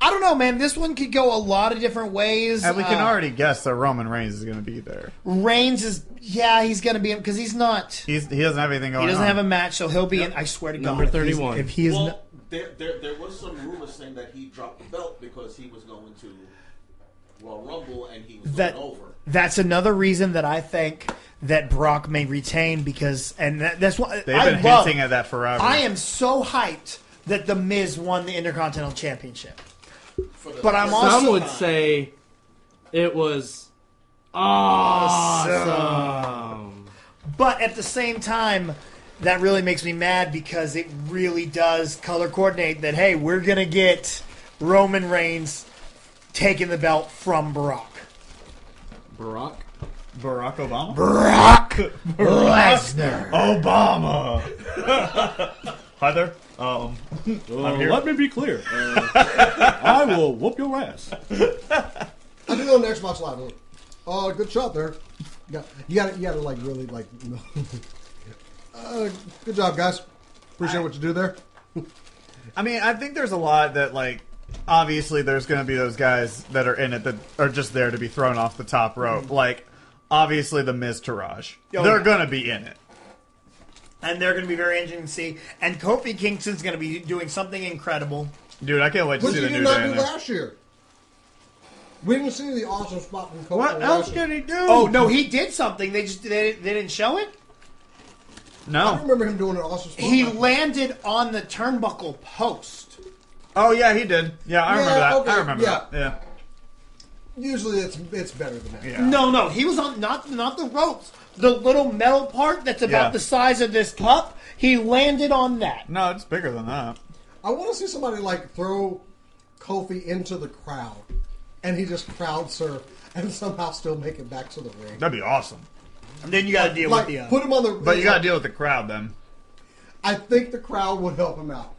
don't know, man. This one could go a lot of different ways. And we can already guess that Roman Reigns is going to be there. Reigns he's going to be in because he's not. He doesn't have anything going on. He doesn't have a match, so he'll be in. I swear to God, number 31. If he is, there was some rumors saying that he dropped the belt because he was going to Royal Rumble and he was going over. That's another reason that I think that Brock may retain because, and that's what they've been hinting at that forever. I am so hyped that The Miz won the Intercontinental Championship. But I'm also... Some would say it was awesome. But at the same time, that really makes me mad because it really does color coordinate that, hey, we're going to get Roman Reigns taking the belt from Brock. Barack Obama? Brock Lesnar. Obama. Hi there. I'm here. Let me be clear. I will whoop your ass. I do go on Xbox Live. Oh, good shot there. You got to like really like. Good job, guys. Appreciate what you do there. I mean, I think there's a lot that like. Obviously, there's going to be those guys that are in it that are just there to be thrown off the top rope. Like, obviously, the Miz Taraj. They're going to be in it. And they're going to be very interesting to see. And Kofi Kingston's going to be doing something incredible. Dude, I can't wait to see the New Day. What did he not do last year? We didn't see the awesome spot from Kofi. What else did he do? Oh, no, he did something. They didn't show it? No. I remember him doing an awesome spot. He landed on the turnbuckle post. Oh, yeah, he did. Yeah, I remember that. Okay, I remember that. Yeah. Usually it's better than that. Yeah. No, he was on not the ropes. The little metal part that's about the size of this cup, he landed on that. No, it's bigger than that. I want to see somebody like throw Kofi into the crowd and he just crowd surf and somehow still make it back to the ring. That'd be awesome. And then you got to deal with the... put him on the... But you got to deal with the crowd then. I think the crowd would help him out.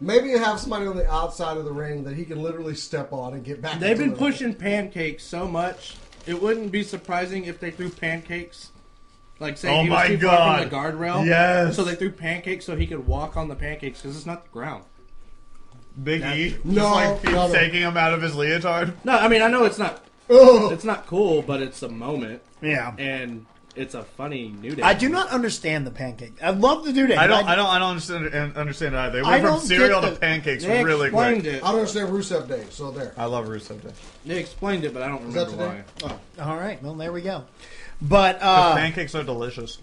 Maybe you have somebody on the outside of the ring that he can literally step on and get back. They've been pushing pancakes so much, it wouldn't be surprising if they threw pancakes. Like, say he was too far from the guardrail. Yes. So they threw pancakes so he could walk on the pancakes because it's not the ground. Big E no, taking him out of his leotard. No, I mean, I know it's not. It's not cool, but it's a moment. Yeah. And it's a funny New Day. I do not understand the pancake. I love the New Day. I don't understand it either. They went from cereal to pancakes really quick. I don't understand Rusev Day, so there. I love Rusev Day. They explained it, but I don't remember why. Oh, all right. Well, there we go. But pancakes are delicious.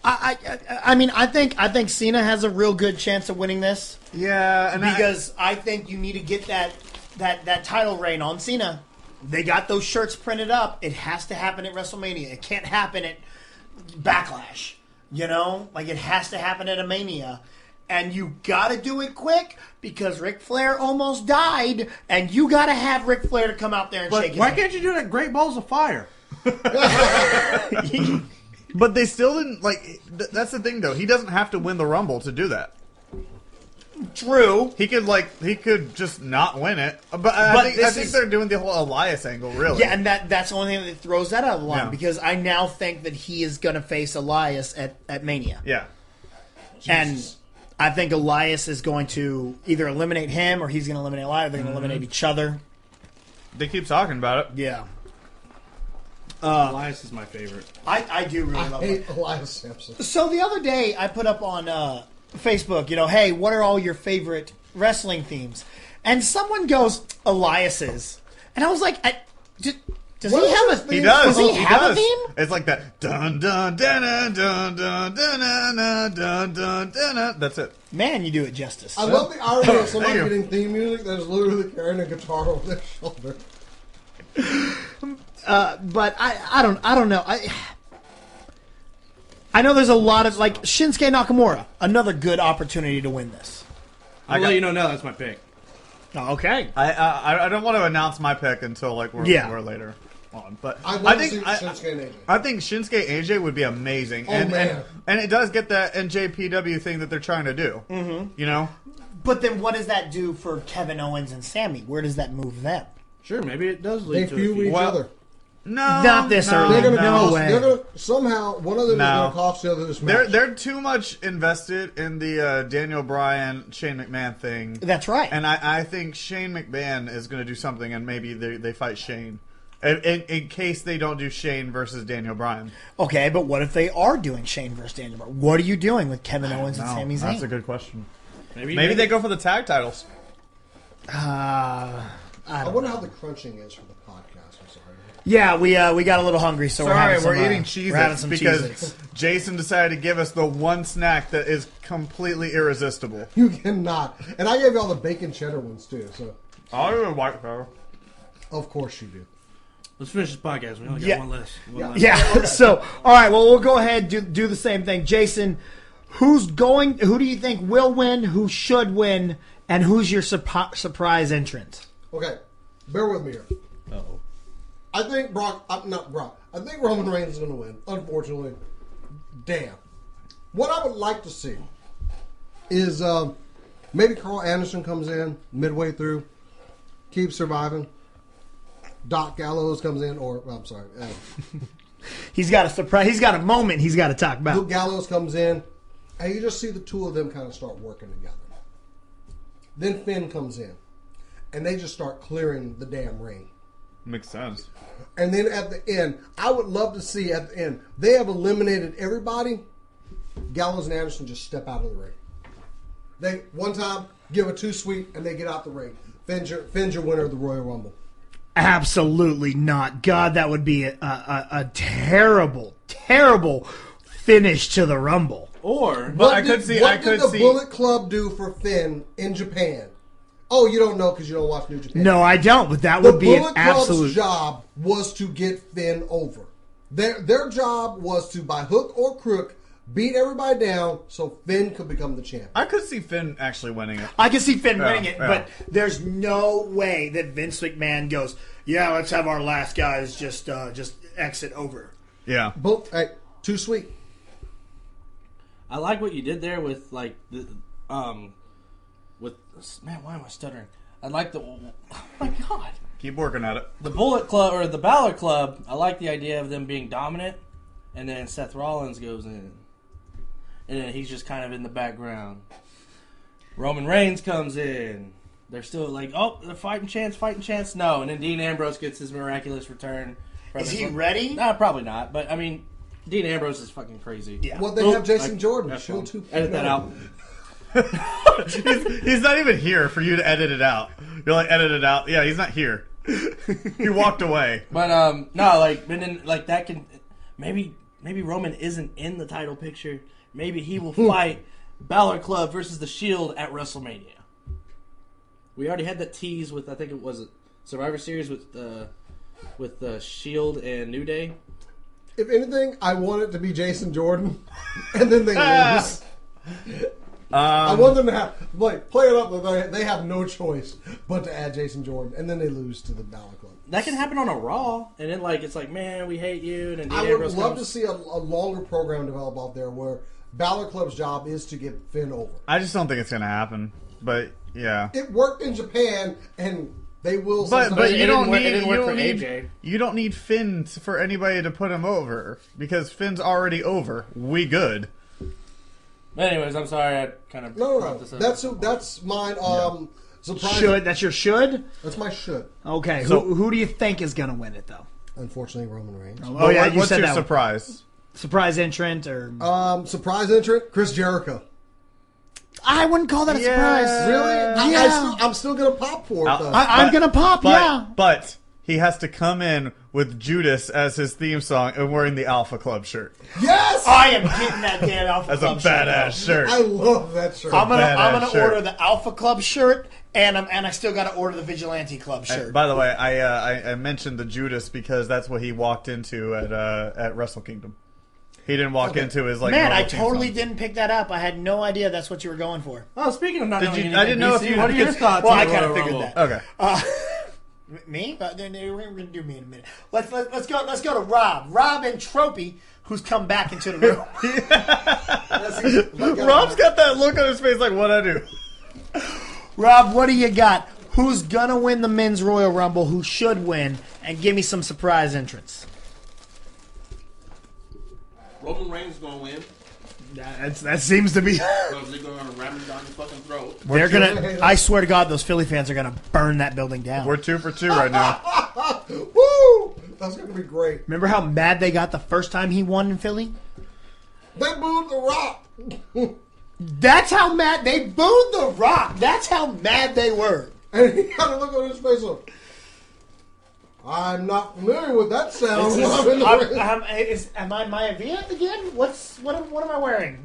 I mean, I think Cena has a real good chance of winning this. Yeah, and because I think you need to get that title reign on Cena. They got those shirts printed up. It has to happen at WrestleMania. It can't happen at Backlash. You know, like it has to happen at a Mania. And you got to do it quick because Ric Flair almost died, and you got to have Ric Flair to come out there and shake his hand. Why can't you do it at Great Balls of Fire? But they still didn't, like, that's the thing, though. He doesn't have to win the Rumble to do that. True. He could just not win it. But I think they're doing the whole Elias angle, really. Yeah, and that's the only thing that throws that out of the line because I now think that he is going to face Elias at Mania. Yeah. And I think Elias is going to either eliminate him or he's going to eliminate Elias. They're going to eliminate each other. They keep talking about it. Yeah. Elias is my favorite. I do really love hate Elias Sampson. So the other day I put up on Facebook, hey, what are all your favorite wrestling themes? And someone goes, Elias's. And I was like, does he have a theme? He does. Does he have a theme? It's like that dun dun dun dun dun dun dun dun dun dun. That's it. Man, you do it justice. I love the irony of somebody getting theme music that is literally carrying a guitar over their shoulder. But I don't know. I know there's a lot of like Shinsuke Nakamura, another good opportunity to win this. I'll let you know now. That's my pick. Oh, okay. I don't want to announce my pick until like we're later on, but I think Shinsuke AJ would be amazing, and it does get that NJPW thing that they're trying to do. Mm-hmm. You know, but then what does that do for Kevin Owens and Sammy? Where does that move them? Sure, maybe it does lead to a feud with each other. No, not this early. They're no way. They're gonna, somehow one of them is going to cost the other this match. They're too much invested in the Daniel Bryan Shane McMahon thing. That's right. And I think Shane McMahon is going to do something, and maybe they fight Shane. In case they don't do Shane versus Daniel Bryan. Okay, but what if they are doing Shane versus Daniel Bryan? What are you doing with Kevin Owens and Sami Zayn? That's a good question. Maybe they go for the tag titles. I wonder how the crunching is for the podcast. I'm sorry. Yeah, we got a little hungry, so we're eating Cheez-Its because Jason decided to give us the one snack that is completely irresistible. You cannot. And I gave you all the bacon cheddar ones too. So I do a white pepper. Of course you do. Let's finish this podcast. We only got one less. Yeah. So, all right. Well, we'll go ahead and do the same thing. Jason, who do you think will win? Who should win? And who's your surprise entrant? Okay, bear with me here. Uh-oh. I think I think Roman Reigns is going to win. Unfortunately, damn. What I would like to see is maybe Carl Anderson comes in midway through, keeps surviving. Doc Gallows comes in, he's got a surprise. He's got a moment he's got to talk about. Luke Gallows comes in, and you just see the two of them kind of start working together. Then Finn comes in, and they just start clearing the damn ring. Makes sense. And then at the end, I would love to see at the end, they have eliminated everybody. Gallows and Anderson just step out of the ring. They, one time, give a 2-sweep, and they get out the ring. Finn's your winner of the Royal Rumble. Absolutely not. God, that would be a terrible, terrible finish to the Rumble. What did the Bullet Club do for Finn in Japan? Oh, you don't know because you don't watch New Japan. No, I don't, but that would be an absolute... The Bullet Club's job was to get Finn over. Their job was to, by hook or crook, beat everybody down so Finn could become the champion. I could see Finn actually winning it. I could see Finn winning it, but there's no way that Vince McMahon goes, yeah, let's have our last guys just exit over. Yeah. But, too sweet. I like what you did there with, like, man, why am I stuttering? I like oh my God. Keep working at it. The Bullet Club, or the Balor Club, I like the idea of them being dominant, and then Seth Rollins goes in. And then he's just kind of in the background. Roman Reigns comes in. They're still like, oh, they're fighting chance. No. And then Dean Ambrose gets his miraculous return. Is he ready? No, probably not. But, I mean, Dean Ambrose is fucking crazy. Yeah. Well, they have Jason Jordan. Edit that out. He's not even here for you to edit it out. You're like, edit it out. Yeah, he's not here. He walked away. But no, like, but then, like that can maybe Roman isn't in the title picture. Maybe he will fight Balor Club versus the Shield at WrestleMania. We already had that tease with, I think it was Survivor Series with the Shield and New Day. If anything, I want it to be Jason Jordan, and then they lose. I want them to have play it up that they have no choice but to add Jason Jordan, and then they lose to the Balor Club. That can happen on a Raw, and then it's like, man, we hate you. And then I would love to see a longer program develop out there where Balor Club's job is to get Finn over. I just don't think it's going to happen, but yeah, it worked in Japan, and they will. But you don't need AJ. You don't need Finn for anybody to put him over because Finn's already over. We good. Anyways, I'm sorry. I kind of no. That's mine. Surprise. Should that's your should? That's my should. Okay. So, who do you think is gonna win it though? Unfortunately, Roman Reigns. Oh yeah, you what's said your that surprise? Surprise entrant or surprise entrant? Chris Jericho. I wouldn't call that a surprise. Really? Yeah. I'm still gonna pop for it though. I'm gonna pop. But he has to come in with Judas as his theme song and wearing the Alpha Club shirt. Yes! I am getting that damn Alpha Club shirt. That's a badass shirt. I love that shirt. I'm gonna order the Alpha Club shirt, and I still gotta order the Vigilante Club shirt. And by the way, I mentioned the Judas because that's what he walked into at Wrestle Kingdom. He didn't walk into his Man, I totally didn't pick that up. I had no idea that's what you were going for. Oh, speaking of not knowing anything, I didn't know if you. What are your thoughts? Well, I kind of figured that. Okay. Me? We're gonna do me in a minute. Let's go to Rob nTropi, who's come back into the room. Rob's got that look on his face like, what I do? Rob, what do you got? Who's gonna win the Men's Royal Rumble? Who should win? And give me some surprise entrants. Roman Reigns is gonna win. That seems to be. Because they're gonna ram him down your fucking throat. They're gonna. I swear to God, those Philly fans are gonna burn that building down. We're 2 for 2 right now. Woo! That's gonna be great. Remember how mad they got the first time he won in Philly? They booed The Rock. That's how mad they booed The Rock. That's how mad they were. And he had a look on his face of, I'm not familiar with that sound. Am I Maya Via again? What am I wearing?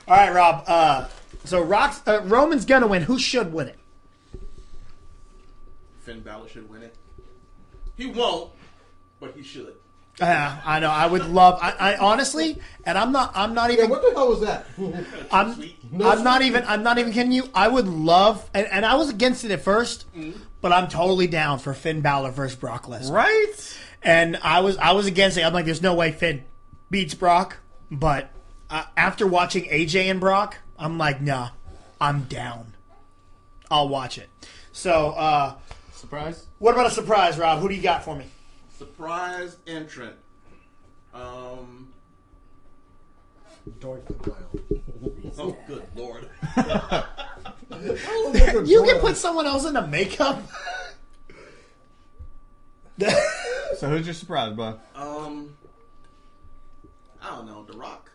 All right, Rob. So Roman's gonna win. Who should win it? Finn Balor should win it. He won't, but he should. I know. I would love. I honestly, and I'm not even. Yeah, what the hell was that? I'm not even kidding you. I would love, and I was against it at first, but I'm totally down for Finn Balor versus Brock Lesnar. Right? And I was against it. I'm like, there's no way Finn beats Brock. But after watching AJ and Brock, I'm like, nah, I'm down. I'll watch it. So, surprise. What about a surprise, Rob? Who do you got for me? Surprise entrant. Oh, good Lord. You can put someone else in the makeup. So who's your surprise, bud? I don't know. The Rock.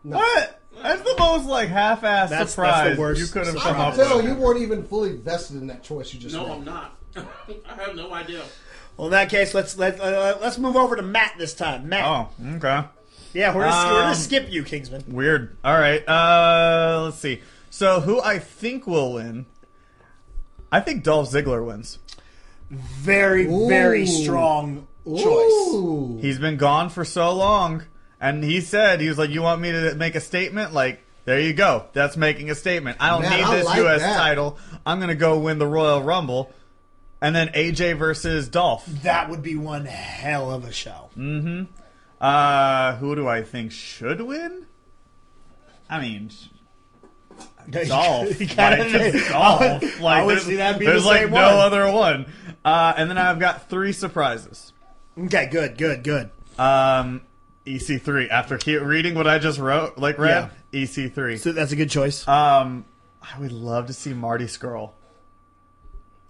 No. What? That's the most half-assed surprise that's the worst you could have I come up can tell with. you weren't even fully vested in that choice you just made. No, I'm not. I have no idea. Well, in that case, let's move over to Matt this time. Matt. Oh, okay. Yeah, we're gonna skip you, Kingsman. Weird. All right. Let's see. So who I think will win? I think Dolph Ziggler wins. Very, very strong choice. He's been gone for so long, and he was like, "You want me to make a statement?" Like, there you go. That's making a statement. I don't need this U.S. title. I'm gonna go win the Royal Rumble. And then AJ versus Dolph. That would be one hell of a show. Mm-hmm. Who do I think should win? I mean, Dolph. Dolph. I would see that be there's the same no one. other one. And then I've got 3 surprises. Okay, good. EC3. After reading what I just read, EC3. So that's a good choice. I would love to see Marty Scurll.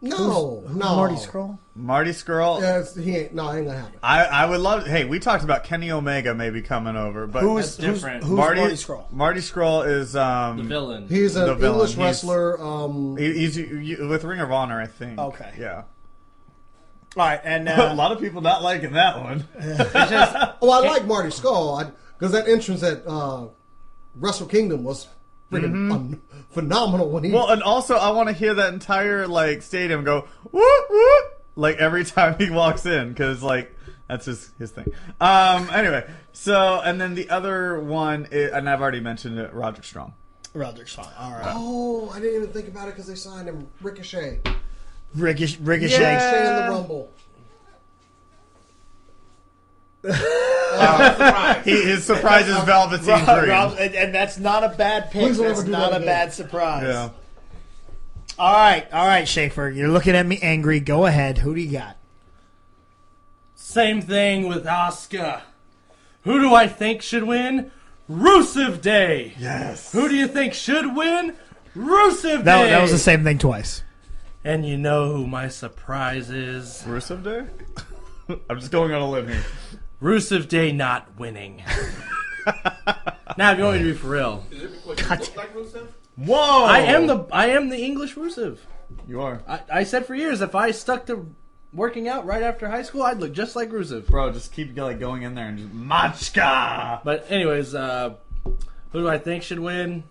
No. Marty Scurll? Marty Scurll. Yeah, he ain't. No, it ain't gonna happen. I would love. Hey, we talked about Kenny Omega maybe coming over, but who's different? Who's Marty Scurll? Marty Scurll is the villain. He's an English wrestler. He's with Ring of Honor, I think. Okay. Yeah. All right, and a lot of people not liking that one. I like Marty Scurll because that entrance at Wrestle Kingdom was freaking phenomenal when he. Well, and also I want to hear that entire like stadium go whoop whoop like every time he walks in because like that's his thing. Anyway, so and then the other one, and I've already mentioned it, Roderick Strong. Roderick Strong. All right. Oh, I didn't even think about it because they signed him Ricochet. Ricochet. Ricochet in the Rumble. His surprise is Velveteen Dream. And that's not a bad pick. That's not a bad surprise. Yeah. All right, Shafer. You're looking at me angry. Go ahead. Who do you got? Same thing with Asuka. Who do I think should win? Rusev Day. Yes. Who do you think should win? Rusev Day. That was the same thing twice. And you know who my surprise is? Rusev Day? I'm just going on a limb here. Rusev Day not winning. Now, if you want me to be for real. Is it because you look like Rusev? Whoa! I am the English Rusev. You are. I said for years, if I stuck to working out right after high school, I'd look just like Rusev. Bro, just keep like going in there and just Machka! But anyways, who do I think should win?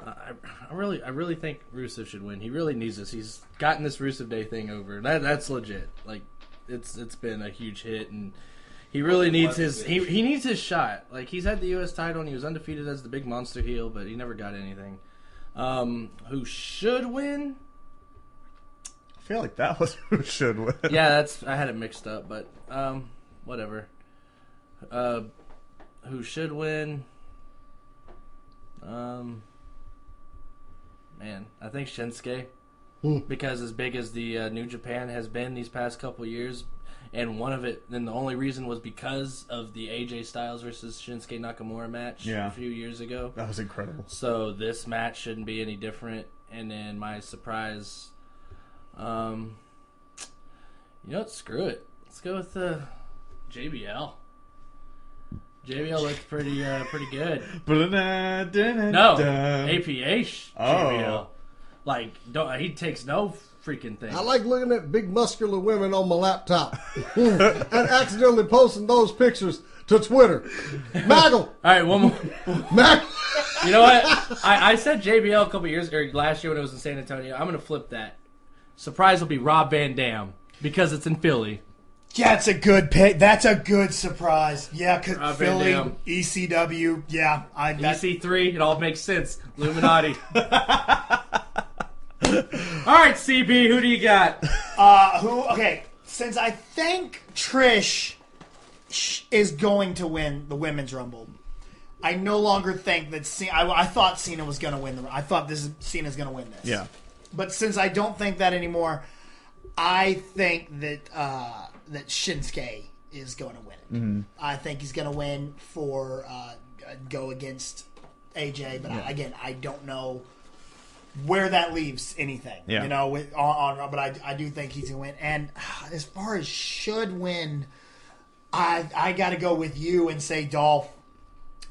I really think Rusev should win. He really needs this. He's gotten this Rusev Day thing over. That's legit. Like it's been a huge hit, and he really needs his he needs his shot. Like he's had the U.S. title and he was undefeated as the big monster heel, but he never got anything. Who should win? I feel like that was who should win. Yeah, I had it mixed up, but whatever. Who should win? Man, I think Shinsuke. Because as big as the New Japan has been these past couple years, and then the only reason was because of the AJ Styles versus Shinsuke Nakamura match a few years ago. That was incredible. So this match shouldn't be any different. And then my surprise, screw it. Let's go with JBL. JBL looked pretty good. No, APA JBL. Like, he takes no freaking thing. I like looking at big muscular women on my laptop and accidentally posting those pictures to Twitter. Maggle. All right, one more. Maggle. You know what? I said JBL a couple years or last year when it was in San Antonio. I'm going to flip that. Surprise will be Rob Van Dam because it's in Philly. Yeah, it's a good pick. That's a good surprise. Yeah, because Philly, ECW. Yeah, EC3. It all makes sense. Illuminati. All right, CB, who do you got? Okay, since I think Trish is going to win the Women's Rumble, I no longer think that I thought Cena was going to win. I thought Cena's going to win this. Yeah. But since I don't think that anymore, I think that that Shinsuke is going to win it. Mm-hmm. I think he's going to win for go against AJ. But again, I don't know where that leaves anything. Yeah. You know, but I do think he's going to win. And as far as should win, I got to go with you and say Dolph.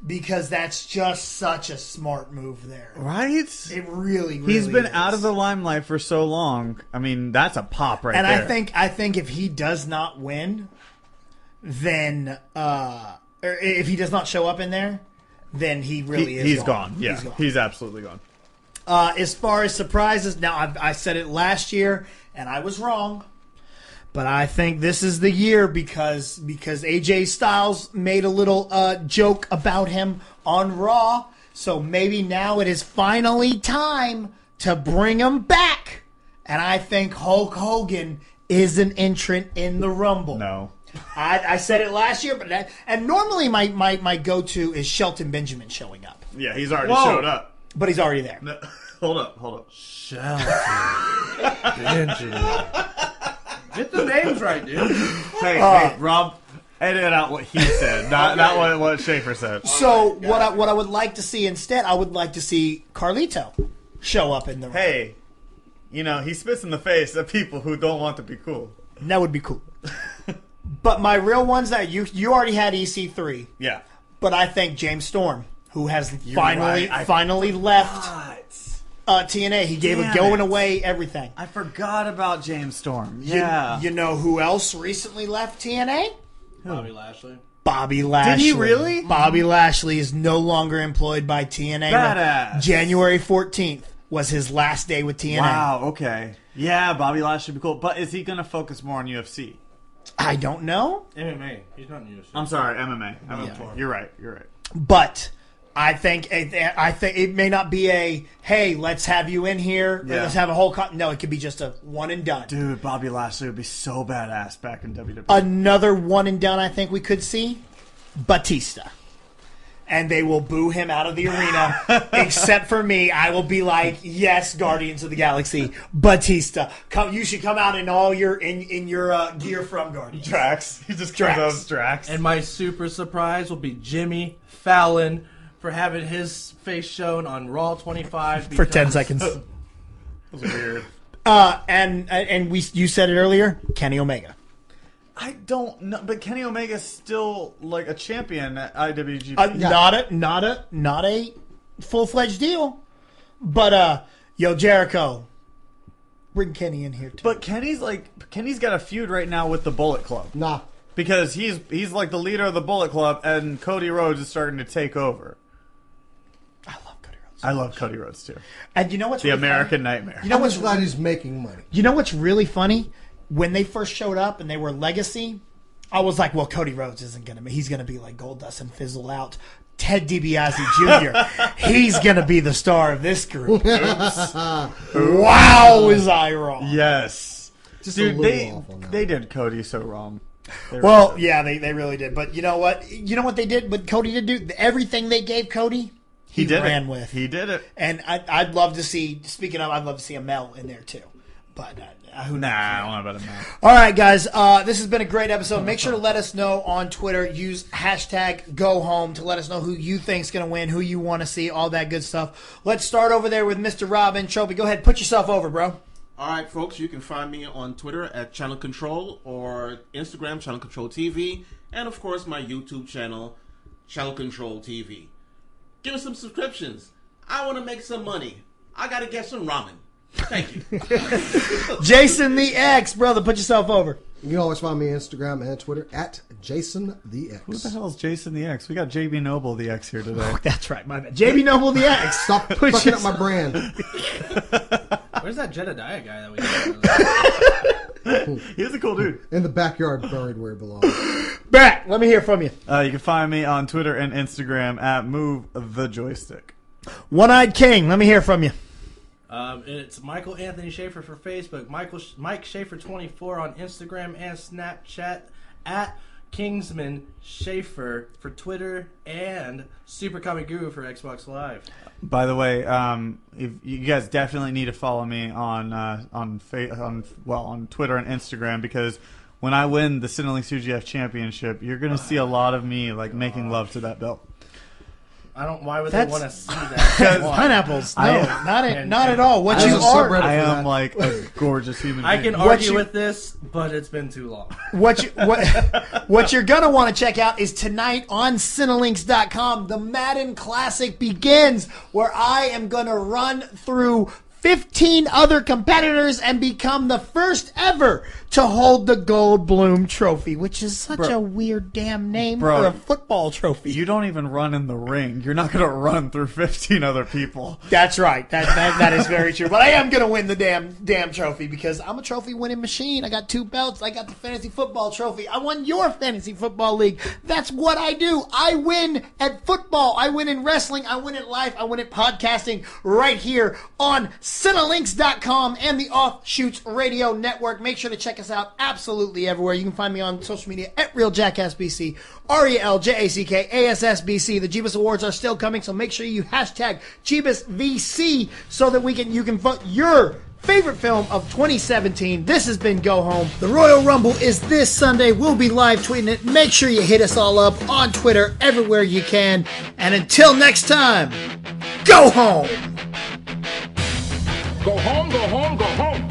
Because that's just such a smart move there. Right? It really He's been is. out of the limelight for so long. I mean, that's a pop right there. And I think if he does not win, then or if he does not show up in there, then he really is he's gone. gone. Yeah, he's absolutely gone. As far as surprises, now I said it last year, and I was wrong. But I think this is the year because AJ Styles made a little joke about him on Raw. So maybe now it is finally time to bring him back. And I think Hulk Hogan is an entrant in the Rumble. No. I said it last year, and normally my go-to is Shelton Benjamin showing up. Yeah, he's already showed up. But he's already there. No, hold up. Shelton Benjamin. Get the names right, dude. Hey, Rob, edit out what he said, not what Shafer said. So what I would like to see instead, I would like to see Carlito show up in the ring. Hey, he spits in the face of people who don't want to be cool. That would be cool. But my real ones that you already had EC3. Yeah. But I think James Storm, who has finally left TNA. He gave a going away everything. I forgot about James Storm. Yeah. You know who else recently left TNA? Bobby Lashley. Bobby Lashley. Did he really? Bobby Lashley is no longer employed by TNA. Badass. January 14th was his last day with TNA. Wow, okay. Yeah, Bobby Lashley would be cool. But is he going to focus more on UFC? I don't know. MMA. He's not in UFC. I'm sorry, MMA. Yeah. You're right. But I think it may not be a, hey, let's have you in here. Yeah. Let's have a whole... No, it could be just a one and done. Dude, Bobby Lashley would be so badass back in WWE. Another one and done I think we could see. Batista. And they will boo him out of the arena. Except for me, I will be like, yes, Guardians of the Galaxy, Batista. You should come out in all your gear from Guardians. Drax. He just comes out as Drax. And my super surprise will be Jimmy Fallon for having his face shown on Raw 25 for 10 seconds. That was weird. And you said it earlier, Kenny Omega. I don't know, but Kenny Omega's still like a champion at IWGP. Not a full-fledged deal, but Jericho, bring Kenny in here too. But Kenny's got a feud right now with the Bullet Club. Nah, because he's like the leader of the Bullet Club, and Cody Rhodes is starting to take over. I love Cody Rhodes too. And you know what's the really American funny? Nightmare. You know what's glad he's making money. You know what's really funny? When they first showed up and they were Legacy, I was like, well, Cody Rhodes isn't going to be. He's going to be like Goldust and fizzle out. Ted DiBiase Jr. He's going to be the star of this group. Oops. Wow, was I wrong? Yes. Just dude, they did Cody so wrong. They really did. But you know what? You know what they did? What Cody did do? Everything they gave Cody, he ran with. He did it. And I'd love to see, speaking of, I'd love to see a Mel in there too. But who knows? I don't know about a Mel. All right, guys. This has been a great episode. Make sure to let us know on Twitter. Use hashtag #GoHome to let us know who you think's going to win, who you want to see, all that good stuff. Let's start over there with Mr. Rob nTropi. Go ahead. Put yourself over, bro. All right, folks. You can find me on Twitter at Channel Control or Instagram, Channel Control TV. And, of course, my YouTube channel, Channel Control TV. Give us some subscriptions. I want to make some money. I got to get some ramen. Thank you. Jason the X, brother, put yourself over. You can always find me on Instagram and Twitter at Jason the X. Who the hell is Jason the X? We got JB Noble the X here today. Oh, that's right, my bad. JB Noble the X. Stop fucking up my brand. Where's that Jedediah guy that we got? He's a cool dude. In the backyard, buried where he belongs. Back. Let me hear from you. You can find me on Twitter and Instagram at Move the Joystick. One-Eyed King. Let me hear from you. It's Michael Anthony Shafer for Facebook, Mike Shafer 24 on Instagram and Snapchat, at Kingsman Shafer for Twitter, and Super Comic Guru for Xbox Live. By the way, if you guys definitely need to follow me on Twitter and Instagram, because when I win the Cinelinks UGF Championship, you're gonna see a lot of me like making love to that belt. Why would they want to see that? Pineapples. No, not at all. What you are. I am like a gorgeous human being. I can argue with this, but it's been too long. What you're going to want to check out is tonight on Cinelinks.com. The Madden Classic begins, where I am going to run through 15 other competitors and become the first ever to hold the Goldblum trophy, which is such a weird damn name for a football trophy. You don't even run in the ring. You're not going to run through 15 other people. That's right. That is very true. But I am going to win the damn trophy because I'm a trophy winning machine. I got 2 belts. I got the fantasy football trophy. I won your fantasy football league. That's what I do. I win at football. I win in wrestling. I win at life. I win at podcasting right here on Cinelinks.com and the Offshoots Radio Network. Make sure to check us out absolutely everywhere. You can find me on social media at RealJackassBC, RealJackassBC. The Jeebus Awards are still coming, so make sure you hashtag JeebusVC so that you can vote your favorite film of 2017. This has been Go Home. The Royal Rumble is this Sunday. We'll be live tweeting it. Make sure you hit us all up on Twitter everywhere you can. And until next time, go home. Go home, go home, go home.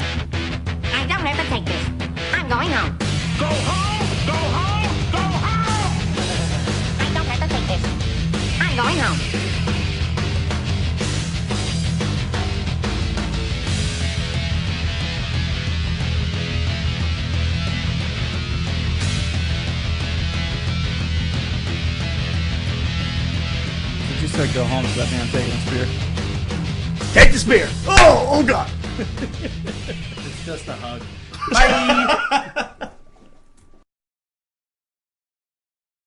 I don't have to take this. I'm going home. Go home, go home, go home. I don't have to take this. I'm going home. said go home, so that man taking a spear. Take the spear. Oh God. It's just a hug. Bye.